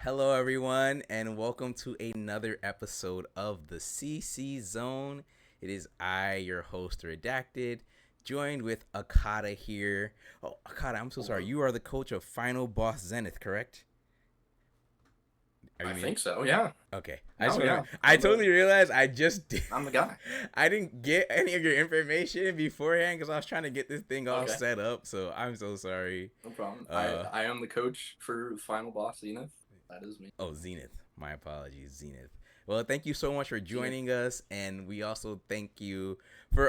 Hello, everyone, and welcome to another episode of the CCZone. It is I, your host, Redacted, joined with Akata here. Oh, Akata, I'm so sorry. Hello. You are the coach of Final Boss Zenith, correct? Are I you me? think so. Yeah. Okay. I just No, want to. yeah. I totally realized I just did. I'm the guy. I didn't get any of your information beforehand because I was trying to get this thing all Okay. set up. So I'm so sorry. No problem. I Uh, I am the coach for Final Boss Zenith. That is me. Oh, Zenith. My apologies, Zenith. Well, thank you so much for Zenith. joining us, and we also thank you for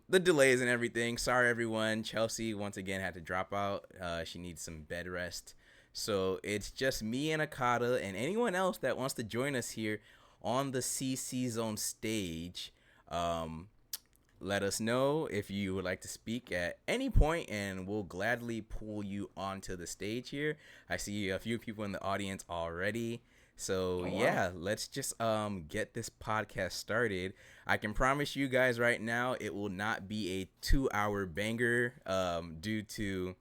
the delays and everything. Sorry, everyone. Chelsea once again had to drop out. She needs some bed rest, so it's just me and Akata, and anyone else that wants to join us here on the CC Zone stage. Um, Let us know if you would like to speak at any point, and we'll gladly pull you onto the stage here. I see a few people in the audience already. So Oh wow. yeah, let's just get this podcast started. I can promise you guys right now it will not be a 2 hour banger due to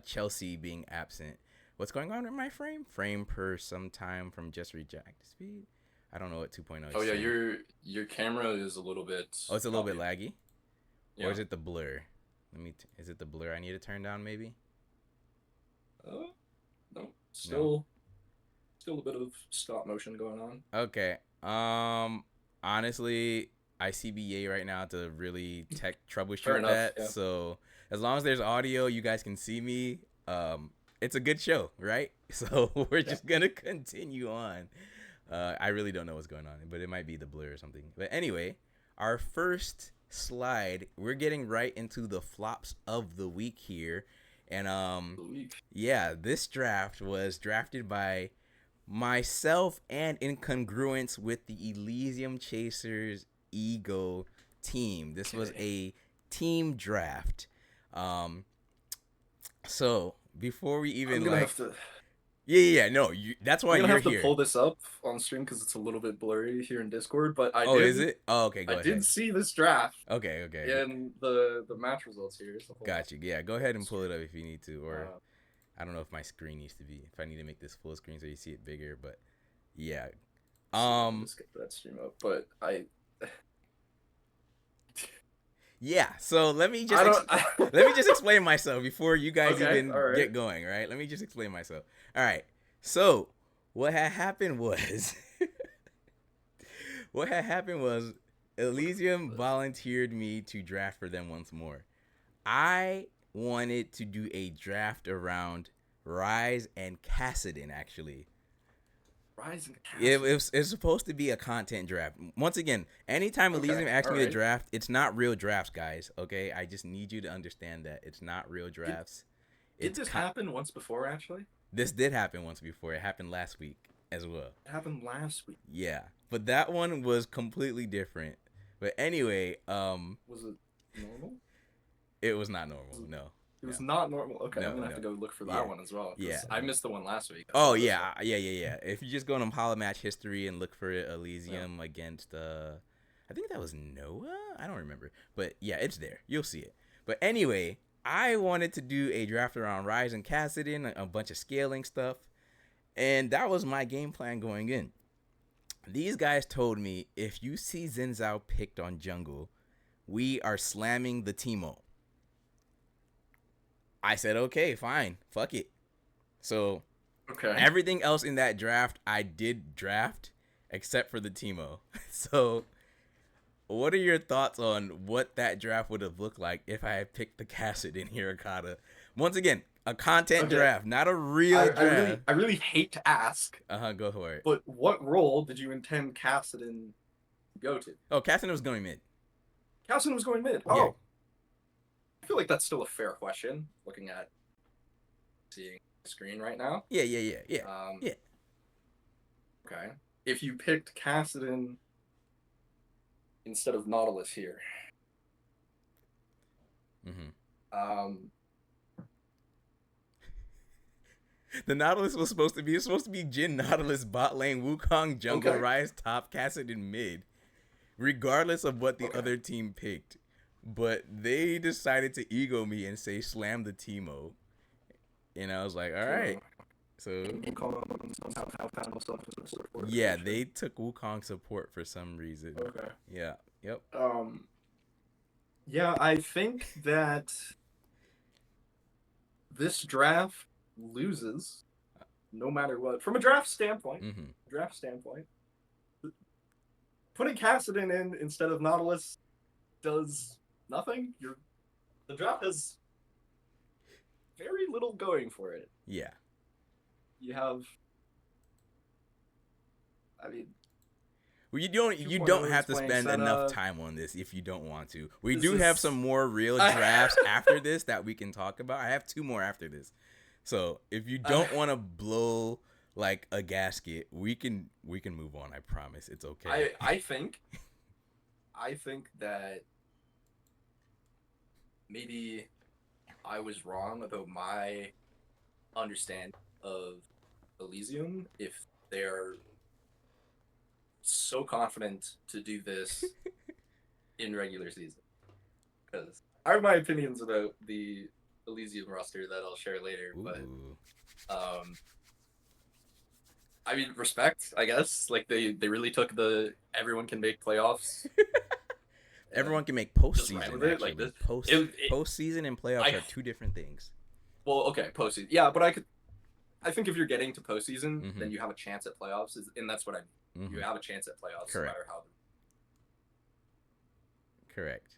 Chelsea being absent. What's going on in my frame? Frame per some time from just reject speed. I don't know what 2.0 Oh is yeah. saying. Your camera is a little bit Oh, it's a little bit choppy. laggy. Or Yeah. is it the blur? Is it the blur I need to turn down maybe? No. No. Still a bit of stop motion going on. Okay. Honestly, ICBA right now to really tech Fair troubleshoot enough. that. Yeah. So as long as there's audio, you guys can see me. It's a good show, right? So we're Yeah. just gonna continue on. I really don't know what's going on, but it might be the blur or something. But anyway, our first slide, we're getting right into the flops of the week here. And The week. yeah, this draft was drafted by myself and in congruence with the Elysium Chasers Ego team. This was Okay. a team draft. Um, so before we I'm even gonna like, have to. yeah, no, that's why I'm gonna you're have to here. pull this up on stream because it's a little bit blurry here in Discord. But I Oh, did. is it? Oh, okay, I go did ahead. see this draft Okay. in the match results here. So hold on. Got you. Yeah, go ahead and pull it Stream. up if you need to, or Uh, I don't know if my screen needs to be, if I need to make this full screen so you see it bigger, but yeah. see, let me Um, just get that stream up. But yeah. So I don't. let me just explain myself before you guys Okay, all even right. get going. Right? Let me just explain myself. All right. So what had happened was, what had happened was, Looking Elysium forward to this. volunteered me to draft for them once more. I wanted to do a draft around Rise and Cassidon, actually. Rising It, Castle. it's supposed to be a content draft. Once again, anytime Okay, Elysium asks all me to right. draft, it's not real drafts, guys. Okay, I just need you to understand that it's not real Did drafts. did It's this happen once before? Actually, this did happen once before. It happened last week as well. it happened last week. Yeah, but that one was completely different. But anyway, Was it normal? it was not normal. Was it, No, it no, was not normal. Okay, I'm no, gonna have no. to go look for Yeah, that one as well yeah. because I missed the one last week. I Oh saw this one. yeah. If you just go on Holomatch history and look for Yeah. Elysium against I think that was Noah. I don't remember, but yeah, it's there. You'll see it. But anyway, I wanted to do a draft around Rise and Cassidon, a bunch of scaling stuff, and that was my game plan going in. These guys told me if you see Zenzao picked on jungle, we are slamming the Teemo. I said okay, fine, fuck it. So Okay. everything else in that draft I did draft except for the Teemo. So what are your thoughts on what that draft would have looked like if I had picked the Cassid in Hirokata? Once again, a content Okay. draft, not a real I draft. really hate to ask, Go for it. but what role did you intend Cassidon to go to? Oh, Cassid was going mid. Cassidon was going mid. Yeah. Oh, I feel like that's still a fair question. Looking at seeing the screen right now. Yeah. Um. Yeah. Okay. If you picked Cassidon instead of Nautilus here, Mm-hmm. um, The Nautilus was supposed to be Jin Nautilus bot lane, Wukong jungle, okay, Rise top, Cassid in mid, regardless of what the okay, other team picked. But they decided to ego me and say slam the Teemo. And I was like, all right. true. So And Wukong somehow found himself in the support yeah, rotation. they took Wukong support for some reason. Okay. Yeah. Yep. Yeah, I think that this draft loses no matter what. From a Mm-hmm. draft standpoint, putting Kassadin in instead of Nautilus does nothing. The draft has very little going for it. Yeah. You have, I mean, Well, you don't 2.0 is have to playing spend enough Senna. time on this if you don't want to. We This do have is some more real drafts after this that we can talk about. I have two more after this. So if you don't want to blow like a gasket, we can move on. I promise. It's okay. I think that maybe I was wrong about my understanding of Elysium if they're so confident to do this in regular season. Because I have my opinions about the Elysium roster that I'll share later, but Ooh. I mean respect, I guess. Like they really took the everyone can make playoffs and Everyone can make just ran postseason with it. Like actually. this it Postseason and playoffs I are two different things. well okay, postseason. Yeah, but I think if you're getting to postseason, Mm-hmm. then you have a chance at playoffs, and that's what I mean. Mm-hmm. You have a chance at playoffs no Correct. matter how. Correct.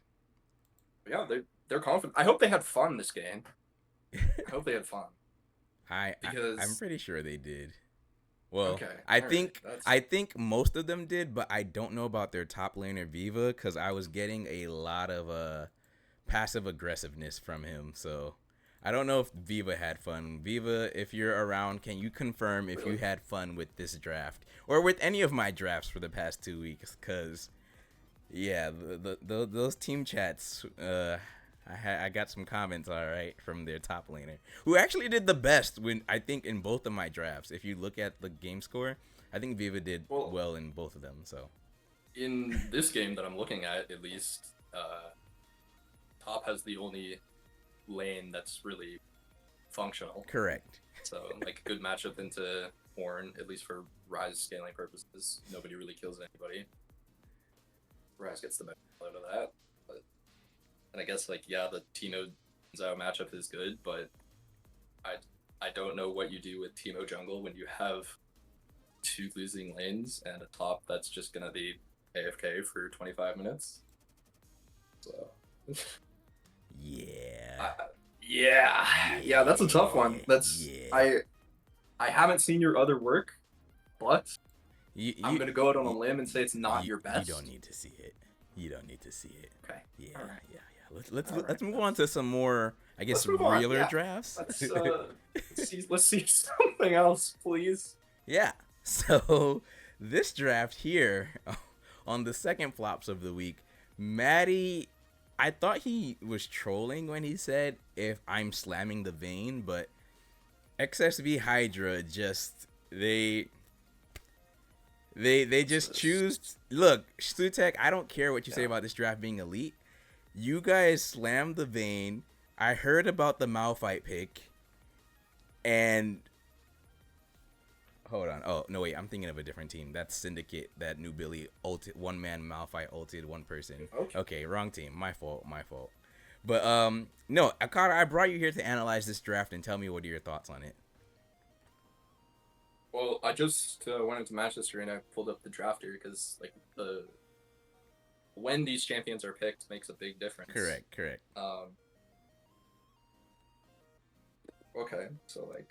Yeah, they're confident. I hope they had fun this game. I hope they had fun I'm because pretty sure they did. Well, okay, I all right, think I think most of them did, but I don't know about their top laner Viva because I was getting a lot of passive aggressiveness from him. So I don't know if Viva had fun. Viva, if you're around, can you confirm if you really. had fun with this draft or with any of my drafts for the past 2 weeks? Because yeah, those team chats. I got some comments, all right, from their top laner, who actually did the best when I think in both of my drafts. If you look at the game score, I think Viva did well in both of them. So in this game that I'm looking at least, top has the only lane that's really functional. correct. So like good matchup into Horn, at least for Rise scaling purposes. Nobody really kills anybody. Rise gets the best out of that. And I guess like yeah, the Timo Zhao matchup is good, but I don't know what you do with Timo jungle when you have two losing lanes and a top that's just gonna be AFK for 25 minutes. So Yeah. yeah, that's a tough one. That's yeah. I haven't seen your other work, but I'm gonna go out on a you, limb and say it's not your best. You don't need to see it. You don't need to see it. Okay. Yeah. All right. Yeah. Let's move on to some more, I guess, realer drafts. Let's see something else, please. Yeah. So this draft here, on the second flops of the week, Maddie, I thought he was trolling when he said if I'm slamming the vein, but XSV Hydra just they just choose. Look, Slutek, I don't care what you say about this draft being elite. You guys slammed the vein. I heard about the Malphite pick, and hold on. Oh no, wait. I'm thinking of a different team. That's Syndicate. That new Billy ulted one man Malphite ulted one person. Okay, wrong team. My fault. But no, Akara, I brought you here to analyze this draft and tell me what are your thoughts on it. Well, I just went into Manchester and I pulled up the drafter because like when these champions are picked makes a big difference. Correct. Okay, so like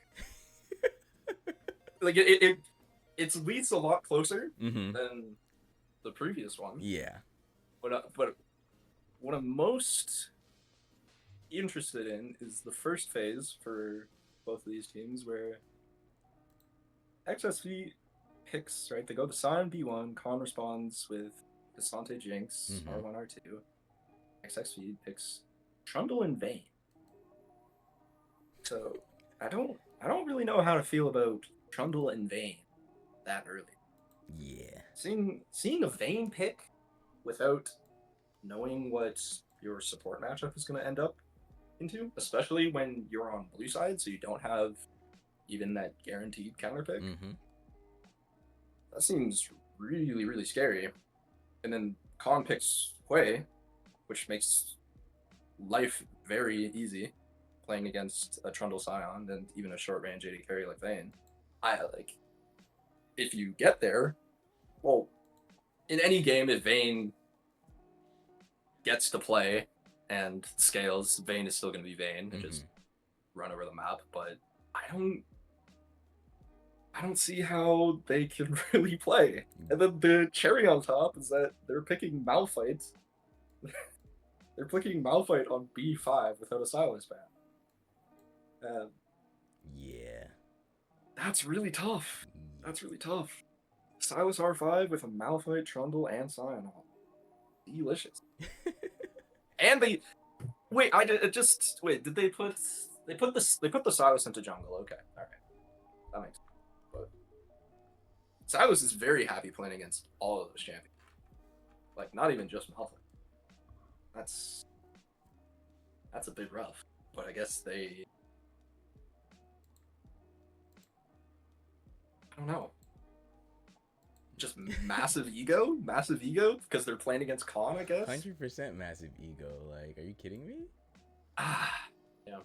like it's at least a lot closer than the previous one. Yeah. But what I'm most interested in is the first phase for both of these teams where XSV picks, right? They go to Sion B1, Con responds with Asante Jinx, R1, R2. XSV picks Trundle and Vayne. So I don't really know how to feel about Trundle and Vayne that early. Yeah. Seeing a Vayne pick without knowing what your support matchup is going to end up into, especially when you're on blue side, so you don't have even that guaranteed counter pick. Mm-hmm. That seems really, really scary. And then Khan picks Hui, which makes life very easy playing against a Trundle Scion and even a short range AD carry like Vayne. I like if you get there, well, in any game, if Vayne gets to play and scales, Vayne is still going to be Vayne and just run over the map. But I don't see how they can really play. And then the cherry on top is that they're picking Malphite. They're picking Malphite on B5 without a Silas ban. And Yeah. that's really tough. That's really tough. Silas R5 with a Malphite, Trundle, and Scion. Delicious. And they wait. Did they put the Silas into jungle? Okay, all right, that makes sense. But Silas is very happy playing against all of those champions. Like not even just Malphite. That's a bit rough. But I guess I don't know. Just massive ego because they're playing against Khan, I guess. 100% massive ego. Like, are you kidding me? Yeah.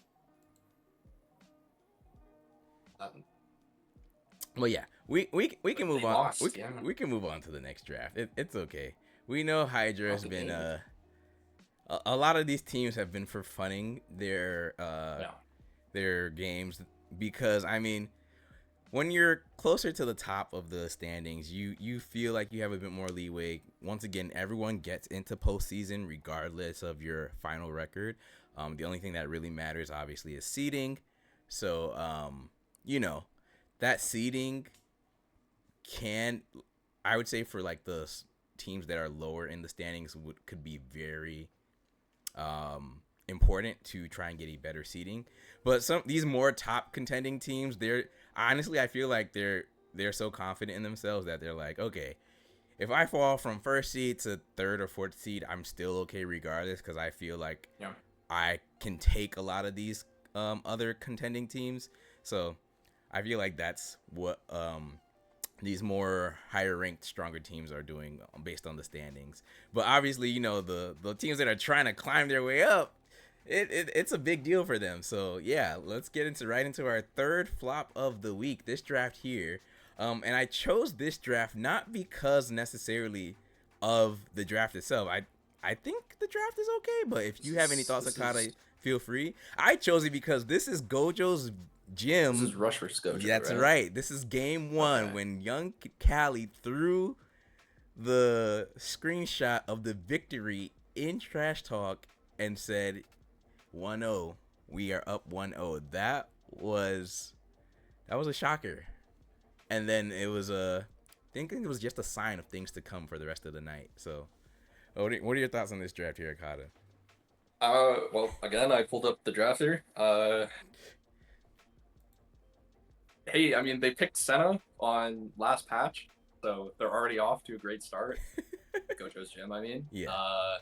Well, yeah, we can move on. Lost, We can move on to the next draft. It's okay. We know Hydra has been a lot of these teams have been for funning their games because I mean, when you're closer to the top of the standings, you feel like you have a bit more leeway. Once again, everyone gets into postseason regardless of your final record. The only thing that really matters, obviously, is seeding. So, that seeding I would say for like the teams that are lower in the standings could be very important to try and get a better seeding. But these more top contending teams, I feel like they're so confident in themselves that they're like, okay, if I fall from first seed to third or fourth seed, I'm still okay regardless because I feel like I can take a lot of these other contending teams. So I feel like that's what these more higher ranked, stronger teams are doing based on the standings. But obviously, the teams that are trying to climb their way up, it's a big deal for them. So yeah, let's get right into our third flop of the week. This draft here, and I chose this draft not because necessarily of the draft itself. I think the draft is okay, but if you have any thoughts, Akata, feel free. I chose it because this is Gojo's gym. This is Rush vs. Gojo. That's right. This is game one when young Callie threw the screenshot of the victory in Trash Talk and said 1-0. We are up 1-0. That was a shocker. And then it was I think it was just a sign of things to come for the rest of the night. So, what are your thoughts on this draft here, Akata? Well, again, I pulled up the draft here. Hey, I mean, they picked Senna on last patch, so they're already off to a great start. Gojo's gym, I mean. Yeah.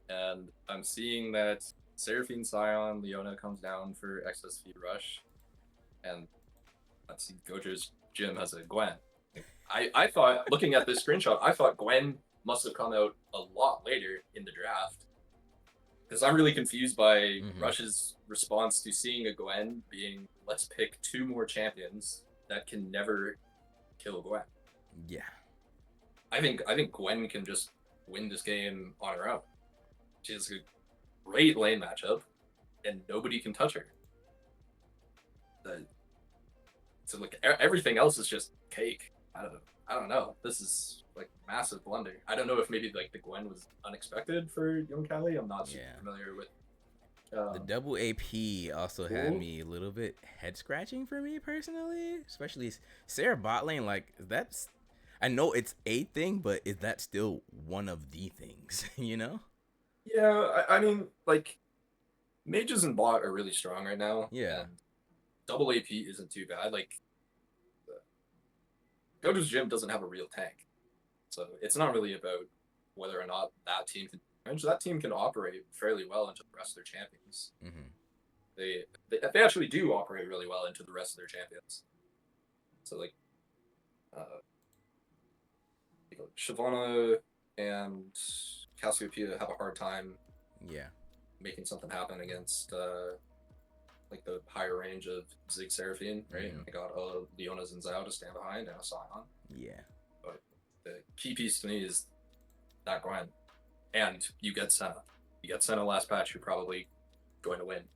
And I'm seeing that Seraphine Scion, Leona comes down for XSV Rush, and let's see, Gojo's gym has a Gwen. I thought, looking at this screenshot, I thought Gwen must have come out a lot later in the draft. Because I'm really confused by Rush's response to seeing a Gwen being, let's pick 2 more champions that can never kill Gwen. Yeah. I think Gwen can just win this game on her own. She has a great lane matchup, and nobody can touch her. So like everything else is just cake. I don't know. This is like massive blunder. I don't know if maybe like the Gwen was unexpected for young Callie. I'm not super familiar with. The double AP also had me a little bit head scratching for me personally, especially Sarah bot lane. Like I know it's a thing, but is that still one of the things? Yeah, I mean, like mages and bot are really strong right now. Yeah. Double AP isn't too bad. Like Gojo's gym doesn't have a real tank, so it's not really about whether or not that team can. That team can operate fairly well until the rest of their champions. They actually do operate really well into the rest of their champions. So like, uh, Shyvana and Cassiopeia have a hard time Yeah. making something happen against like the higher range of Zig Seraphine, right? Mhm. I got Leona Zinzao to stand behind and a Scion. Yeah. But the key piece to me is that Gwen. And you get Senna. You get Senna last patch, you're probably going to win.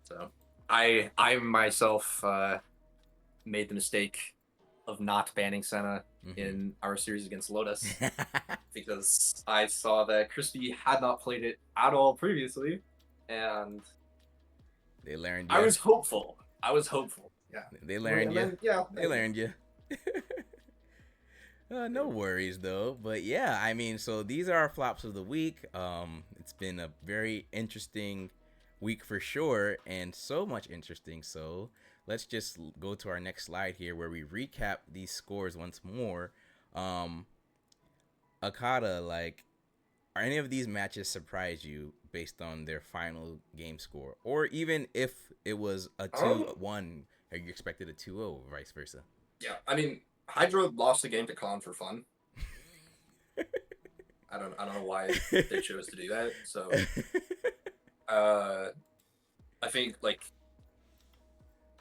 So I myself made the mistake of not banning Senna in our series against Lotus because I saw that Crispy had not played it at all previously, and They learned I you. was hopeful. I was hopeful. Yeah. They learned you. Yeah. They learned you. No worries though, but yeah, I mean, so these are our flops of the week. It's been a very interesting week for sure, and so much interesting. So let's just go to our next slide here, where we recap these scores once more. Um, Akata, like, are any of these matches surprise you based on their final game score, or even if it was a 2-1, or you expected a 2-0, vice versa? Yeah, I mean, Hydra lost the game to Khan for fun. I don't know why they chose to do that. So, I think like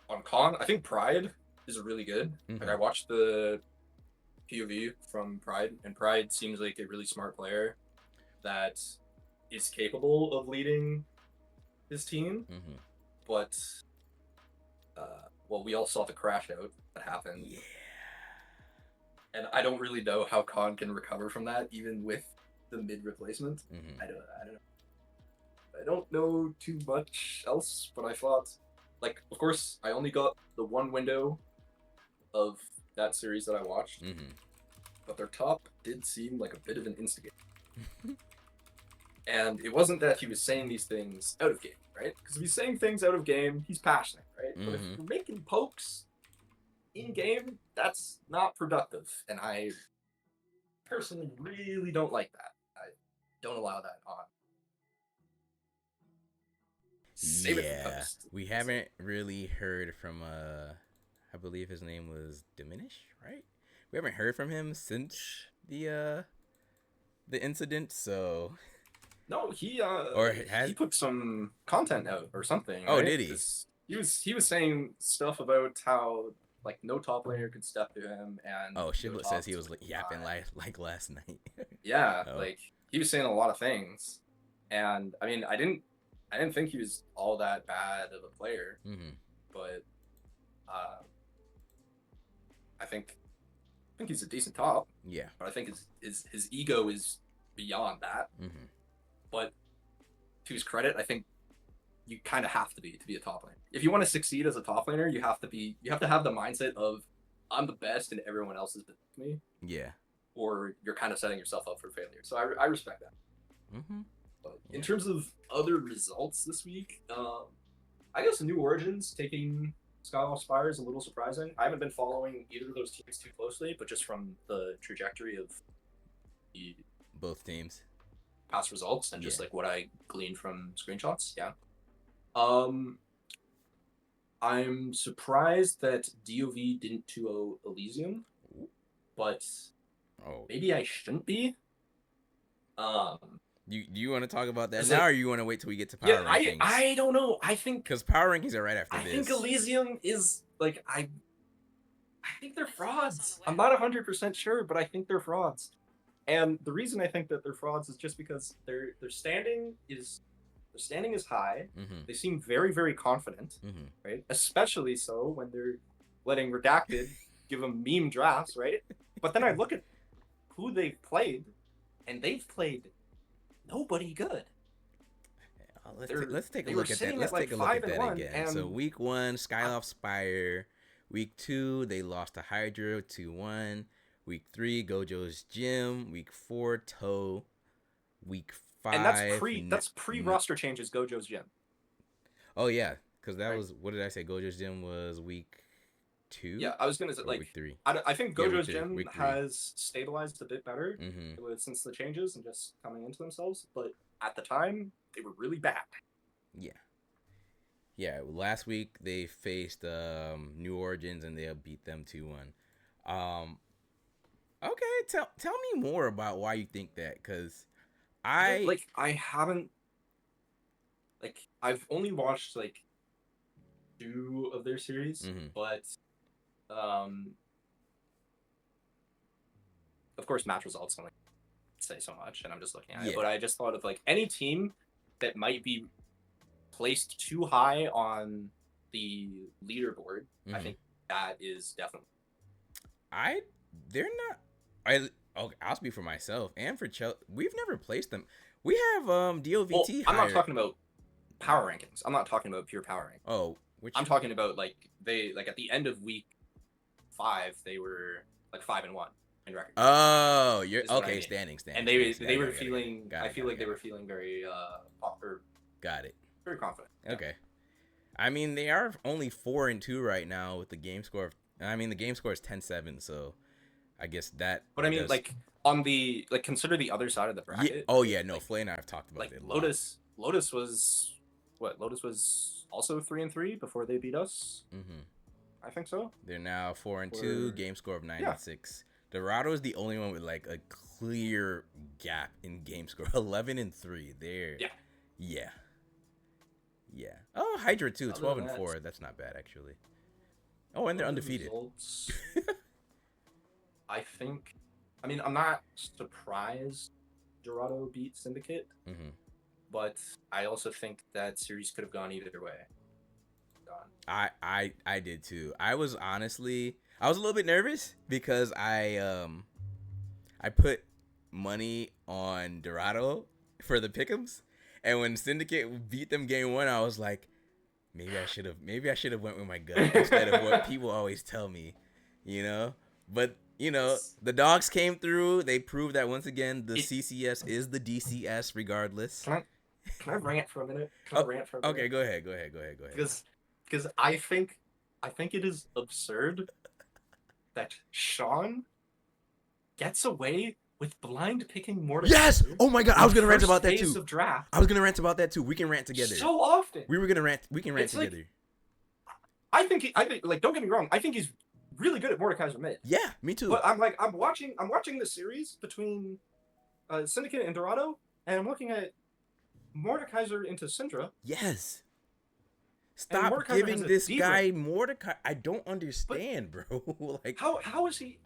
on Khan, I think Pride is really good. Like I watched the POV from Pride, and Pride seems like a really smart player that is capable of leading his team. But well, we all saw the crash out that happened. Yeah. And I don't really know how Khan can recover from that, even with the mid replacement. I don't know. I don't know too much else, but I thought, like, of course, I only got the one window of that series that I watched, but their top did seem like a bit of an instigator. And it wasn't that he was saying these things out of game, right? Because if he's saying things out of game, he's passionate, right? But if you're making pokes in game, that's not productive. And I personally really don't like that. I don't allow that on. Save it for post. We haven't really heard from I believe his name was Diminish, right? We haven't heard from him since the incident, so no, he he put some content out or something. Oh, right? did he? He was saying stuff about how like no top laner could step to him, and Shiblet says he was like yapping like last night. Yeah, like he was saying a lot of things, and I mean, I didn't think he was all that bad of a player, but I think he's a decent top. Yeah, but I think his ego is beyond that. But to his credit, I think you kind of have to be a top laner. If you want to succeed as a top laner, you have to have the mindset of I'm the best and everyone else is beneath me. Yeah. Or you're kind of setting yourself up for failure. So I respect that. But in terms of other results this week, I guess New Origins taking Skyloft Spire is a little surprising. I haven't been following either of those teams too closely, but just from the trajectory of the both teams past results and just like what I gleaned from screenshots, I'm surprised that DOV didn't 2-0 Elysium, but maybe I shouldn't be. Do you want to talk about that now, or you want to wait till we get to power rankings? I don't know. I think because power rankings are right after this. I think Elysium is like I think they're frauds. I'm not 100% sure, but I think they're frauds. And the reason I think that they're frauds is just because their standing is high. They seem very, very confident, right? Especially so when they're letting Redacted give them meme drafts, right? But then I look at who they've played, and they've played nobody good. Let's take a look at that. Let's take a look at that again. So week 1, Skyloft Spire. Week 2, they lost to Hydra 2-1. Week 3, Gojo's Gym. Week 4, Toe. Week 5. And that's pre roster changes. Gojo's Gym. Oh yeah, because that was, what did I say? Gojo's Gym was week 2. Yeah, I was gonna say like week 3. I think Gojo's Gym has stabilized a bit better since the changes and just coming into themselves. But at the time, they were really bad. Yeah. Yeah, last week they faced New Origins and they beat them 2-1. Um, okay, tell me more about why you think that, cuz I Like I haven't like I've only watched like two of their series, mhm. but um, of course, match results only say so much, and I'm just looking at it. Yeah. But I just thought of like any team that might be placed too high on the leaderboard. I Mhm. think that is definitely. I they're not I okay, I'll speak for myself and for Chelsea. We've never placed them. We have Well, DOVT I'm not higher. talking about power rankings. I'm not talking about pure power rankings. Oh, I'm which talking about like they like at the end of week 5, they were like 5-1 in record. Oh, you're Is what I okay, mean. And standings. they were Got it. feeling. Got I it, feel got it, like they got were it. feeling very or Got it. very confident. Yeah. Okay. I mean, they are only 4-2 right now with the game score of, I mean, the game score is 10-7, so I guess that But I mean, does. like on the like consider the other side of the Yeah. bracket, Oh right? yeah, no, Flay and I have talked about Like it a lot. Lotus was what? Lotus was also 3-3 before they beat us. Mhm. I think so. They're now 4-2, Or game score of yeah, 9-6. Dorado is the only one with like a clear gap in game score, 11-3. There, yeah. yeah, yeah. Oh, Hydra too, Other twelve than and that, four. That's not bad actually. Oh, and they're other undefeated. results. I think. I mean, I'm not surprised Dorado beat Syndicate, Mhm. but I also think that series could have gone either way. Gone. I did too. I was a little bit nervous because I put money on Dorado for the pick'ems, and when Syndicate beat them game 1, I was like, maybe I should have went with my gut instead of what people always tell me, you know. But It's the dogs came through. They proved that once again the it. CCS is the DCS regardless. Can I can I rant for a minute? Can I Oh, rant for a okay. minute? Go ahead. Go ahead. Go ahead. Go ahead. Because I think it is absurd that Sean gets away with blind picking Yes. Mordekaiser Oh my god. I in was gonna rant first about that phase too. of draft I was gonna rant about that too. We can rant together. so often. We were gonna rant. We can rant It's like together. I think like don't get me wrong, I think he's really good at Mordekaiser mid. Yeah, me too. But I'm watching the series between Syndicate and Dorado, and I'm looking at Mordekaiser into Syndra, Yes. and Stop Mordekaiser has giving a this D rank. guy Mordecai. I don't But understand, bro. Like, how is he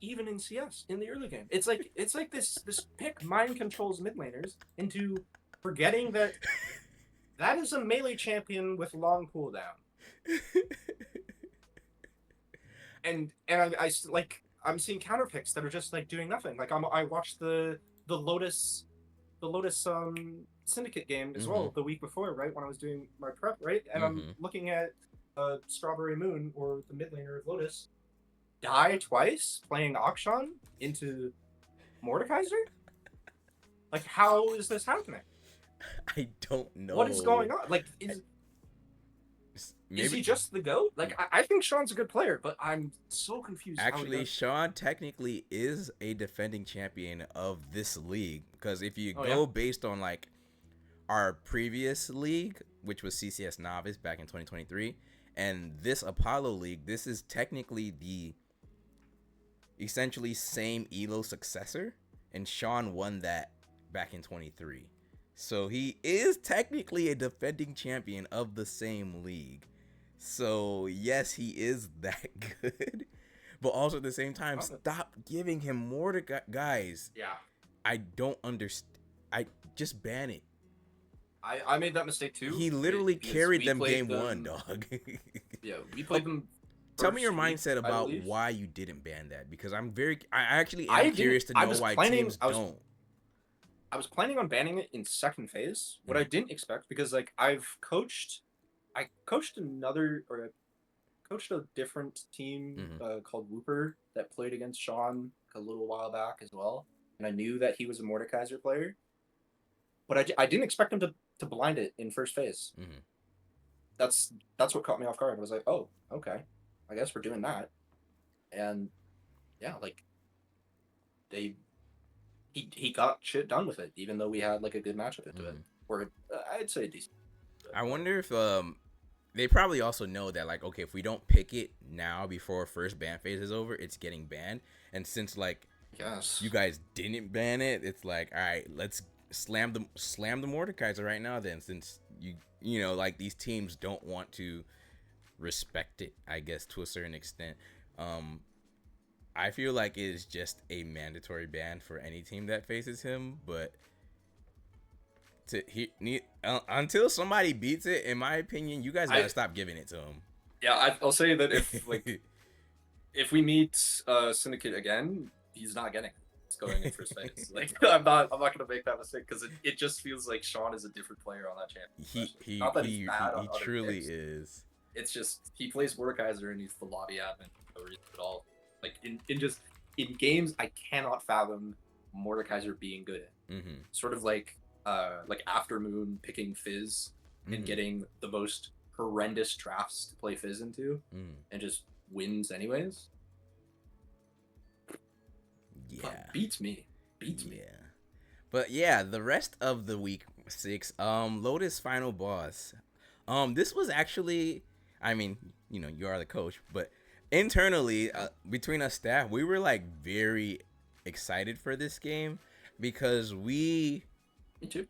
even in CS in the early game? It's like this pick mind controls mid laners into forgetting that that is a melee champion with long cooldown. And like I'm seeing counter picks that are just like doing nothing. Like I watched the Lotus Syndicate game as mm-hmm, well the week before, right, when I was doing my prep, right, and I'm mm-hmm. looking at Strawberry Moon, or the mid laner of Lotus, die twice playing Akshan into Mordekaiser. Like, how is this happening? I don't What is going know. on? Like, is he Maybe just the GOAT? Like, I think Sean's a good player, but I'm so confused how he actually, does. Sean technically is a defending champion of this league because if you Oh yeah. go based on like our previous league, which was CCS Novice back in 2023, and this Apollo League, this is technically the essentially same Elo successor, and Sean won that back in 23. So he is technically a defending champion of the same league. So yes, he is that good. But also at the same time, stop giving him more to guys. Yeah. I don't understand. I just ban it. I made that mistake too. He literally Because carried we them played game 1, them. dog. Yeah, we played them. Tell me your Week, mindset I about believe. why you didn't ban that, because I actually I am didn't. curious to I know was why planning. teams don't. I was planning on banning it in second phase. What I didn't expect, because like I coached a different team called Whooper that played against Sean a little while back as well, and I knew that he was a Mordekaiser player, but I didn't expect him to blind it in first phase. Mm-hmm. That's what caught me off guard. I was like, oh, okay, I guess we're doing that, and yeah, like he got shit done with it, even though we had like a good matchup into it, or I'd say decent. I wonder if they probably also know that like, okay, if we don't pick it now before first ban phase is over, it's getting banned. And since like you Yes. guys didn't ban it, it's like, all right, let's slam the Mordekaiser right now then, since you know like these teams don't want to respect it, I guess, to a certain extent. Um, I feel like it is just a mandatory ban for any team that faces him, but until somebody beats it, in my opinion, you guys I gotta stop giving it to him. yeah, I'll say that if we meet Syndicate again, he's not getting it. He's going in first phase. Like I'm not gonna make that mistake because it just feels like Sean is a different player on that champion. he Especially. he Not that he's he bad he, on he other truly picks. is. It's just he plays Mordekaiser and he's the lobby admin for no reason at all. Like in games, I cannot fathom Mordekaiser being good at. Mm-hmm. Sort of like Aftermoon picking Fizz and Mm-hmm. getting the most horrendous drafts to play Fizz into Mm. and just wins anyways. Yeah. Beats me. Beats me. Yeah. But yeah, the rest of the week 6, Lotus final boss. This was actually, I mean, you know, you are the coach, but internally, between us staff, we were like very excited for this game because Me too.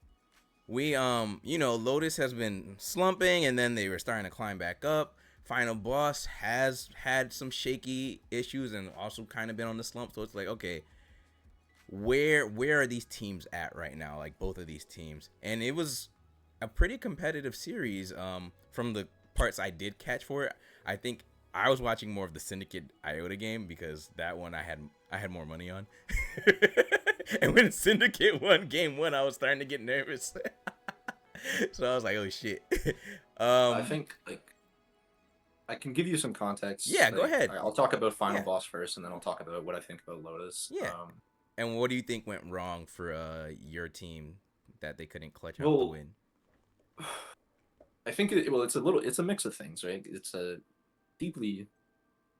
you know, Lotus has been slumping and then they were starting to climb back up. Final boss has had some shaky issues and also kind of been on the slump, so it's like, okay, where are these teams at right now, like both of these teams. And it was a pretty competitive series. From the parts I did catch for it, I think I was watching more of the Syndicate Iota game because that one I had more money on. And when Syndicate won game 1, I was starting to get nervous. So I was like, oh shit. I think like I can give you some context. Yeah, go Like, ahead. I'll talk about final Yeah. boss first, and then I'll talk about what I think about Lotus. Yeah. And what do you think went wrong for your team that they couldn't clutch out the Well, win? I think it's a mix of things, right? It's a deeply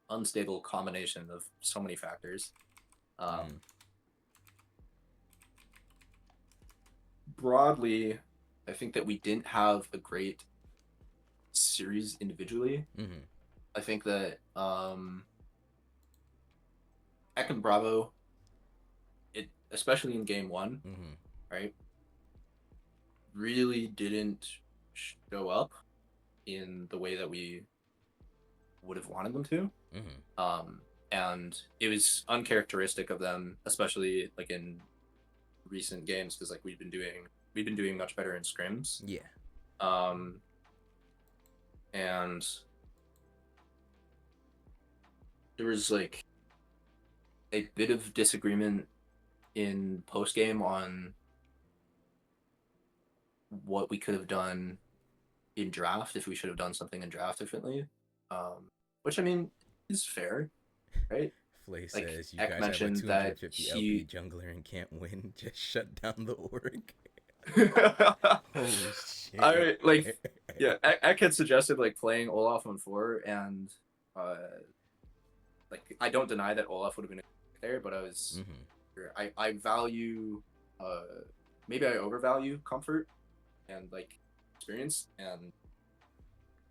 unstable combination of so many factors. Mm. Broadly, I think that we didn't have a great series individually. Mm-hmm. I think that Ek and Bravo, especially in game 1, Mm-hmm. right, really didn't show up in the way that we would have wanted them to. Mm-hmm. And it was uncharacteristic of them, especially like in recent games, because like we've been doing much better in scrims. Yeah. And there was like a bit of disagreement in post game on what we could have done in draft, if we should have done something in draft differently. Which I mean is fair, right? Flay Like, says you Ek guys have a mentioned 250 that LP jungler and can't win. Just shut down the org. Oh shit. I like, yeah. Ek had suggested like playing Olaf on 4, and like I don't deny that Olaf would have been there, but I was I value maybe I overvalue comfort and like experience, and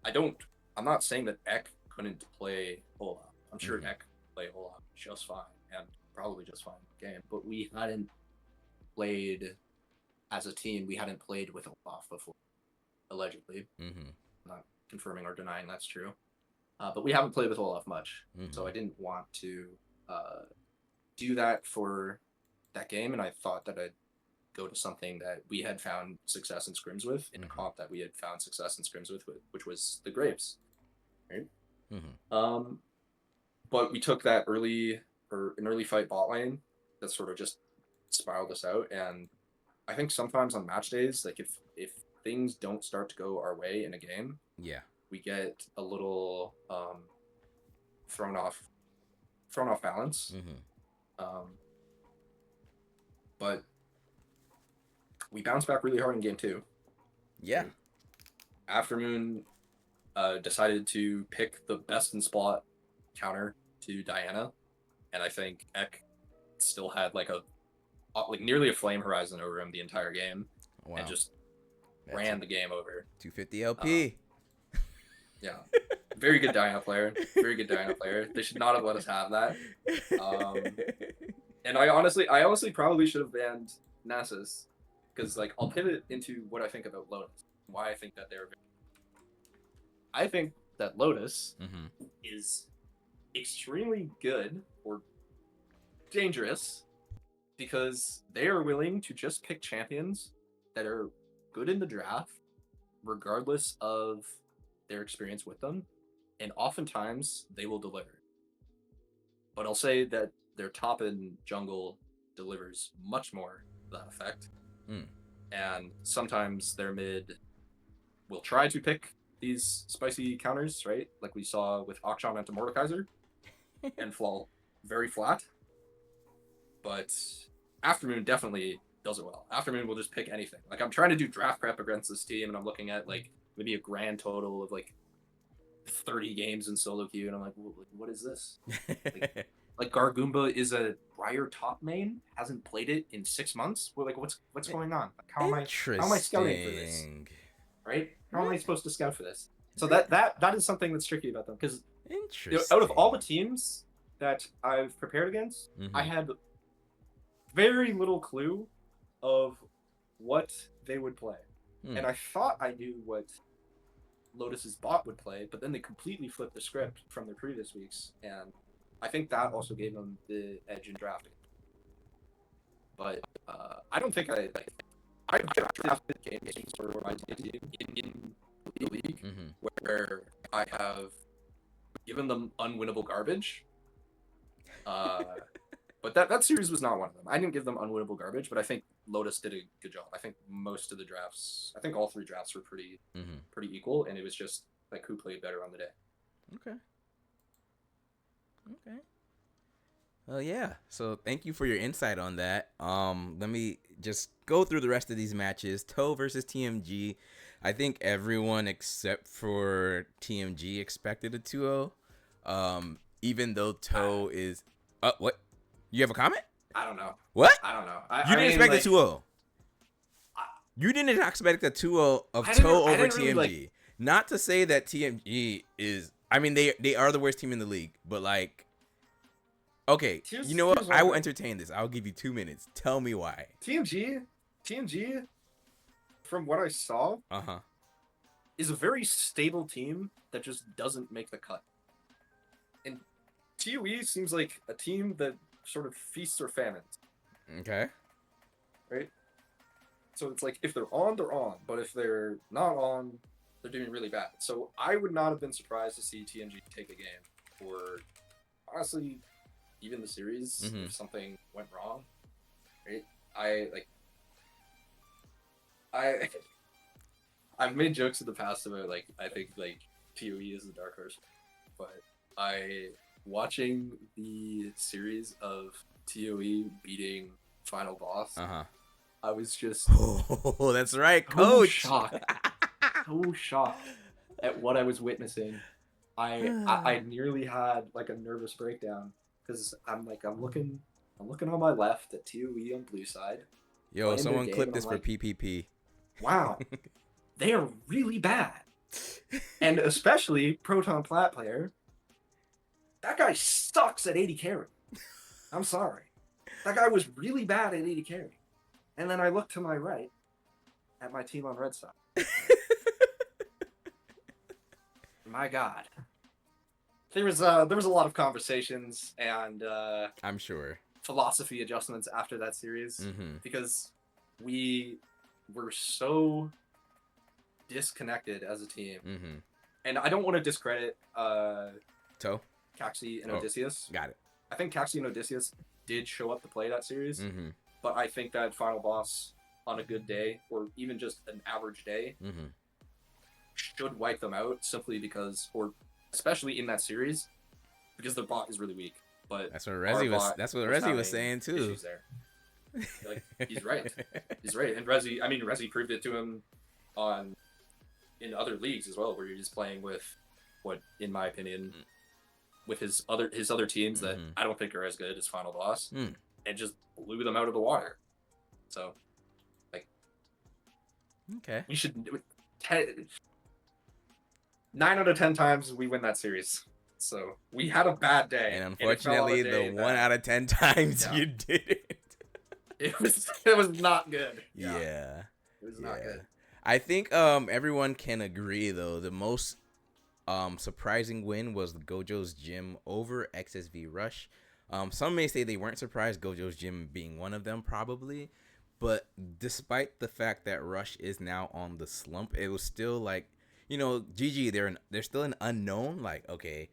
I'm not saying that Ek couldn't play Olaf. I'm sure Ek could play Olaf just fine and probably just fine in the game, but we hadn't played as a team. We hadn't played with Olaf before, allegedly. I'm not confirming or denying that's true. But we haven't played with Olaf much, so I didn't want to do that for that game, and I thought that I'd go to something that we had found success in scrims with, in a comp that we had found success in scrims with, which was the Grapes, right? But we took that an early fight bot lane that sort of just spiraled us out, and I think sometimes on match days, like if things don't start to go our way in a game, Yeah. we get a little thrown off balance. But we bounced back really hard in game 2. Yeah. Aftermoon decided to pick the best in spot counter to Diana, and I think Ek still had like nearly a flame horizon over him the entire game, and just ran the game over. 250 LP. Yeah. Very good Diana player. Very good Diana player. They should not have let us have that. And I honestly probably should have banned Nasus, because like I'll pivot into what I think about Lotus. Why I think that they're. I think that Lotus is extremely good or dangerous because they are willing to just pick champions that are good in the draft, regardless of their experience with them, and oftentimes they will deliver. But I'll say that their top in jungle delivers much more to that effect. And sometimes their mid will try to pick these spicy counters, right? Like we saw with Akshan into Mordekaiser, and fall very flat. But Aftermoon definitely does it well. Aftermoon will just pick anything. Like I'm trying to do draft prep against this team, and I'm looking at like maybe a grand total of like 30 games in solo queue, and I'm like, what is this? Like Gargoomba is a Briar top main, hasn't played it in 6 months. Well, like what's going on? Like, how am I scouting for this? Right? How am I supposed to scout for this? So that is something that's tricky about them, because out of all the teams that I've prepared against, I had very little clue of what they would play. And I thought I knew what Lotus's bot would play, but then they completely flipped the script from their previous weeks, and I think that also gave them the edge in drafting. But I don't think I drafted games for my team in the league where I have given them unwinnable garbage. But that series was not one of them. I didn't give them unwinnable garbage, but I think Lotus did a good job. I think most of the drafts, I think all 3 drafts were pretty equal, and it was just like who played better on the day. Okay. Well, yeah. So thank you for your insight on that. Let me just go through the rest of these matches. Toe versus TMG. I think everyone except for TMG expected a 2-0. Even though Toe is... what? You have a comment? I don't know. What? I don't know. You didn't expect a 2-0. You didn't expect a 2-0 of Toe over TMG. Really Not to say that TMG is... I mean, they are the worst team in the league, but like... Okay, you know what? I will entertain this. I'll give you 2 minutes. Tell me why. TMG, from what I saw, is a very stable team that just doesn't make the cut. And TOE seems like a team that sort of feasts or famines. Okay. Right? So it's like, if they're on, they're on. But if they're not on, they're doing really bad. So I would not have been surprised to see TMG take a game. Or, honestly, even the series, if something went wrong. Right? I've made jokes in the past about, like, I think, like, TOE is the dark horse. But watching the series of TOE beating Final Boss, I was just... Oh, that's right, coach! So shocked at what I was witnessing. I nearly had, like, a nervous breakdown, because I'm looking on my left at TOE on blue side. Yo, someone clip this for PPP. Wow, they are really bad. And especially Proton Plat player. That guy sucks at 80 carry. I'm sorry. That guy was really bad at 80 carry. And then I look to my right at my team on red side. My God. There was a lot of conversations and I'm sure philosophy adjustments after that series, because we were so disconnected as a team. And I don't want to discredit Toe, Caxi and Odysseus. Got it. I think Caxi and Odysseus did show up to play that series, but I think that Final Boss on a good day, or even just an average day, should wipe them out, simply because, or especially in that series, because their bot is really weak. But that's what Rezi was saying too. Like, he's right. He's right. And Rezi proved it to him in other leagues as well, where you're just playing with what, in my opinion, with his other teams that I don't think are as good as Final Boss, and just blew them out of the water. So, like, okay, we should. 9 out of 10 times we win that series. So we had a bad day, And and it fell on a unfortunately, the day 1 that out of 10 times yeah, you did it. it was not good. Yeah. It was not Yeah. good. I think everyone can agree though the most surprising win was Gojo's Gym over XSV Rush. Some may say they weren't surprised, Gojo's Gym being one of them probably, but despite the fact that Rush is now on the slump, it was still like, GG, they're still an unknown. Like, okay,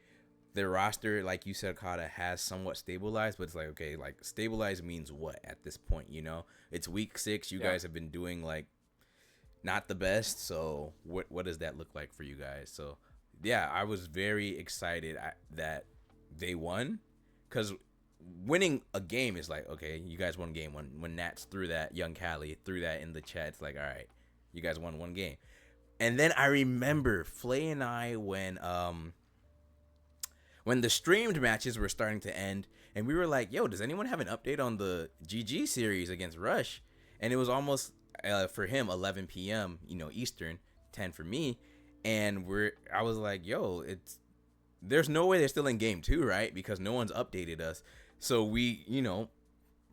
their roster, like you said, Kata, has somewhat stabilized, but it's like, okay, like stabilized means what at this point? It's week 6. You guys have been doing like not the best. So what does that look like for you guys? So yeah, I was very excited that they won, because winning a game is like, okay, you guys won game one. When Nats threw that, young Cali threw that in the chat, it's like, all right, you guys won one game. And then I remember Flay and I when the streamed matches were starting to end, and we were like, yo, does anyone have an update on the GG series against Rush? And it was almost for him 11 p.m. Eastern, 10 for me, and I was like, yo, there's no way they're still in game 2, right? Because no one's updated us. So we,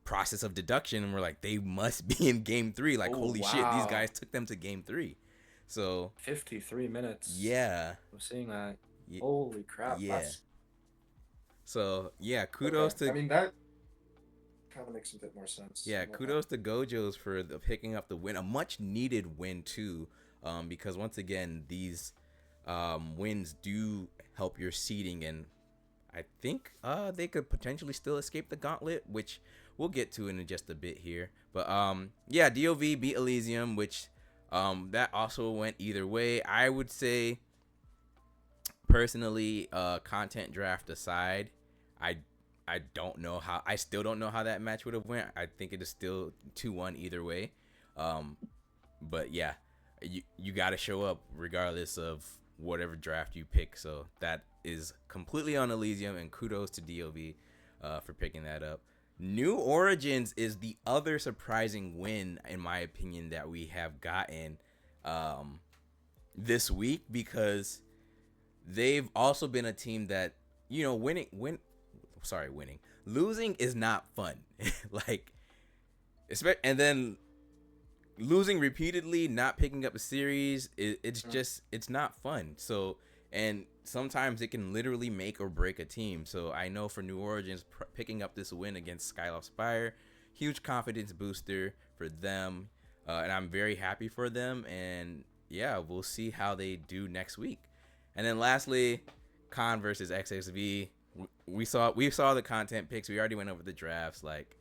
process of deduction, and we're like, they must be in game 3. Like, holy shit, these guys took them to game 3. So 53 minutes. Yeah, I'm seeing that. Holy crap. Yeah. So yeah, kudos to. I mean, that kind of makes a bit more sense. Yeah, kudos to Gojo's for picking up the win, a much needed win too, because once again these wins do help your seeding, and I think they could potentially still escape the gauntlet, which we'll get to in just a bit here. But yeah, DOV beat Elysium, which that also went either way. I would say personally, content draft aside, I don't know how. I still don't know how that match would have went. I think it is still 2-1 either way. But yeah, you got to show up regardless of whatever draft you pick. So that is completely on Elysium, and kudos to DOV for picking that up. New Origins is the other surprising win, in my opinion, that we have gotten this week, because they've also been a team that, losing is not fun. Like, and then losing repeatedly, not picking up a series, it's not fun. So, and sometimes it can literally make or break a team. So I know for New Origins, picking up this win against Skyloft Spire, huge confidence booster for them, and I'm very happy for them. And yeah, we'll see how they do next week. And then lastly, Khan versus XXV. We saw the content picks. We already went over the drafts. Like,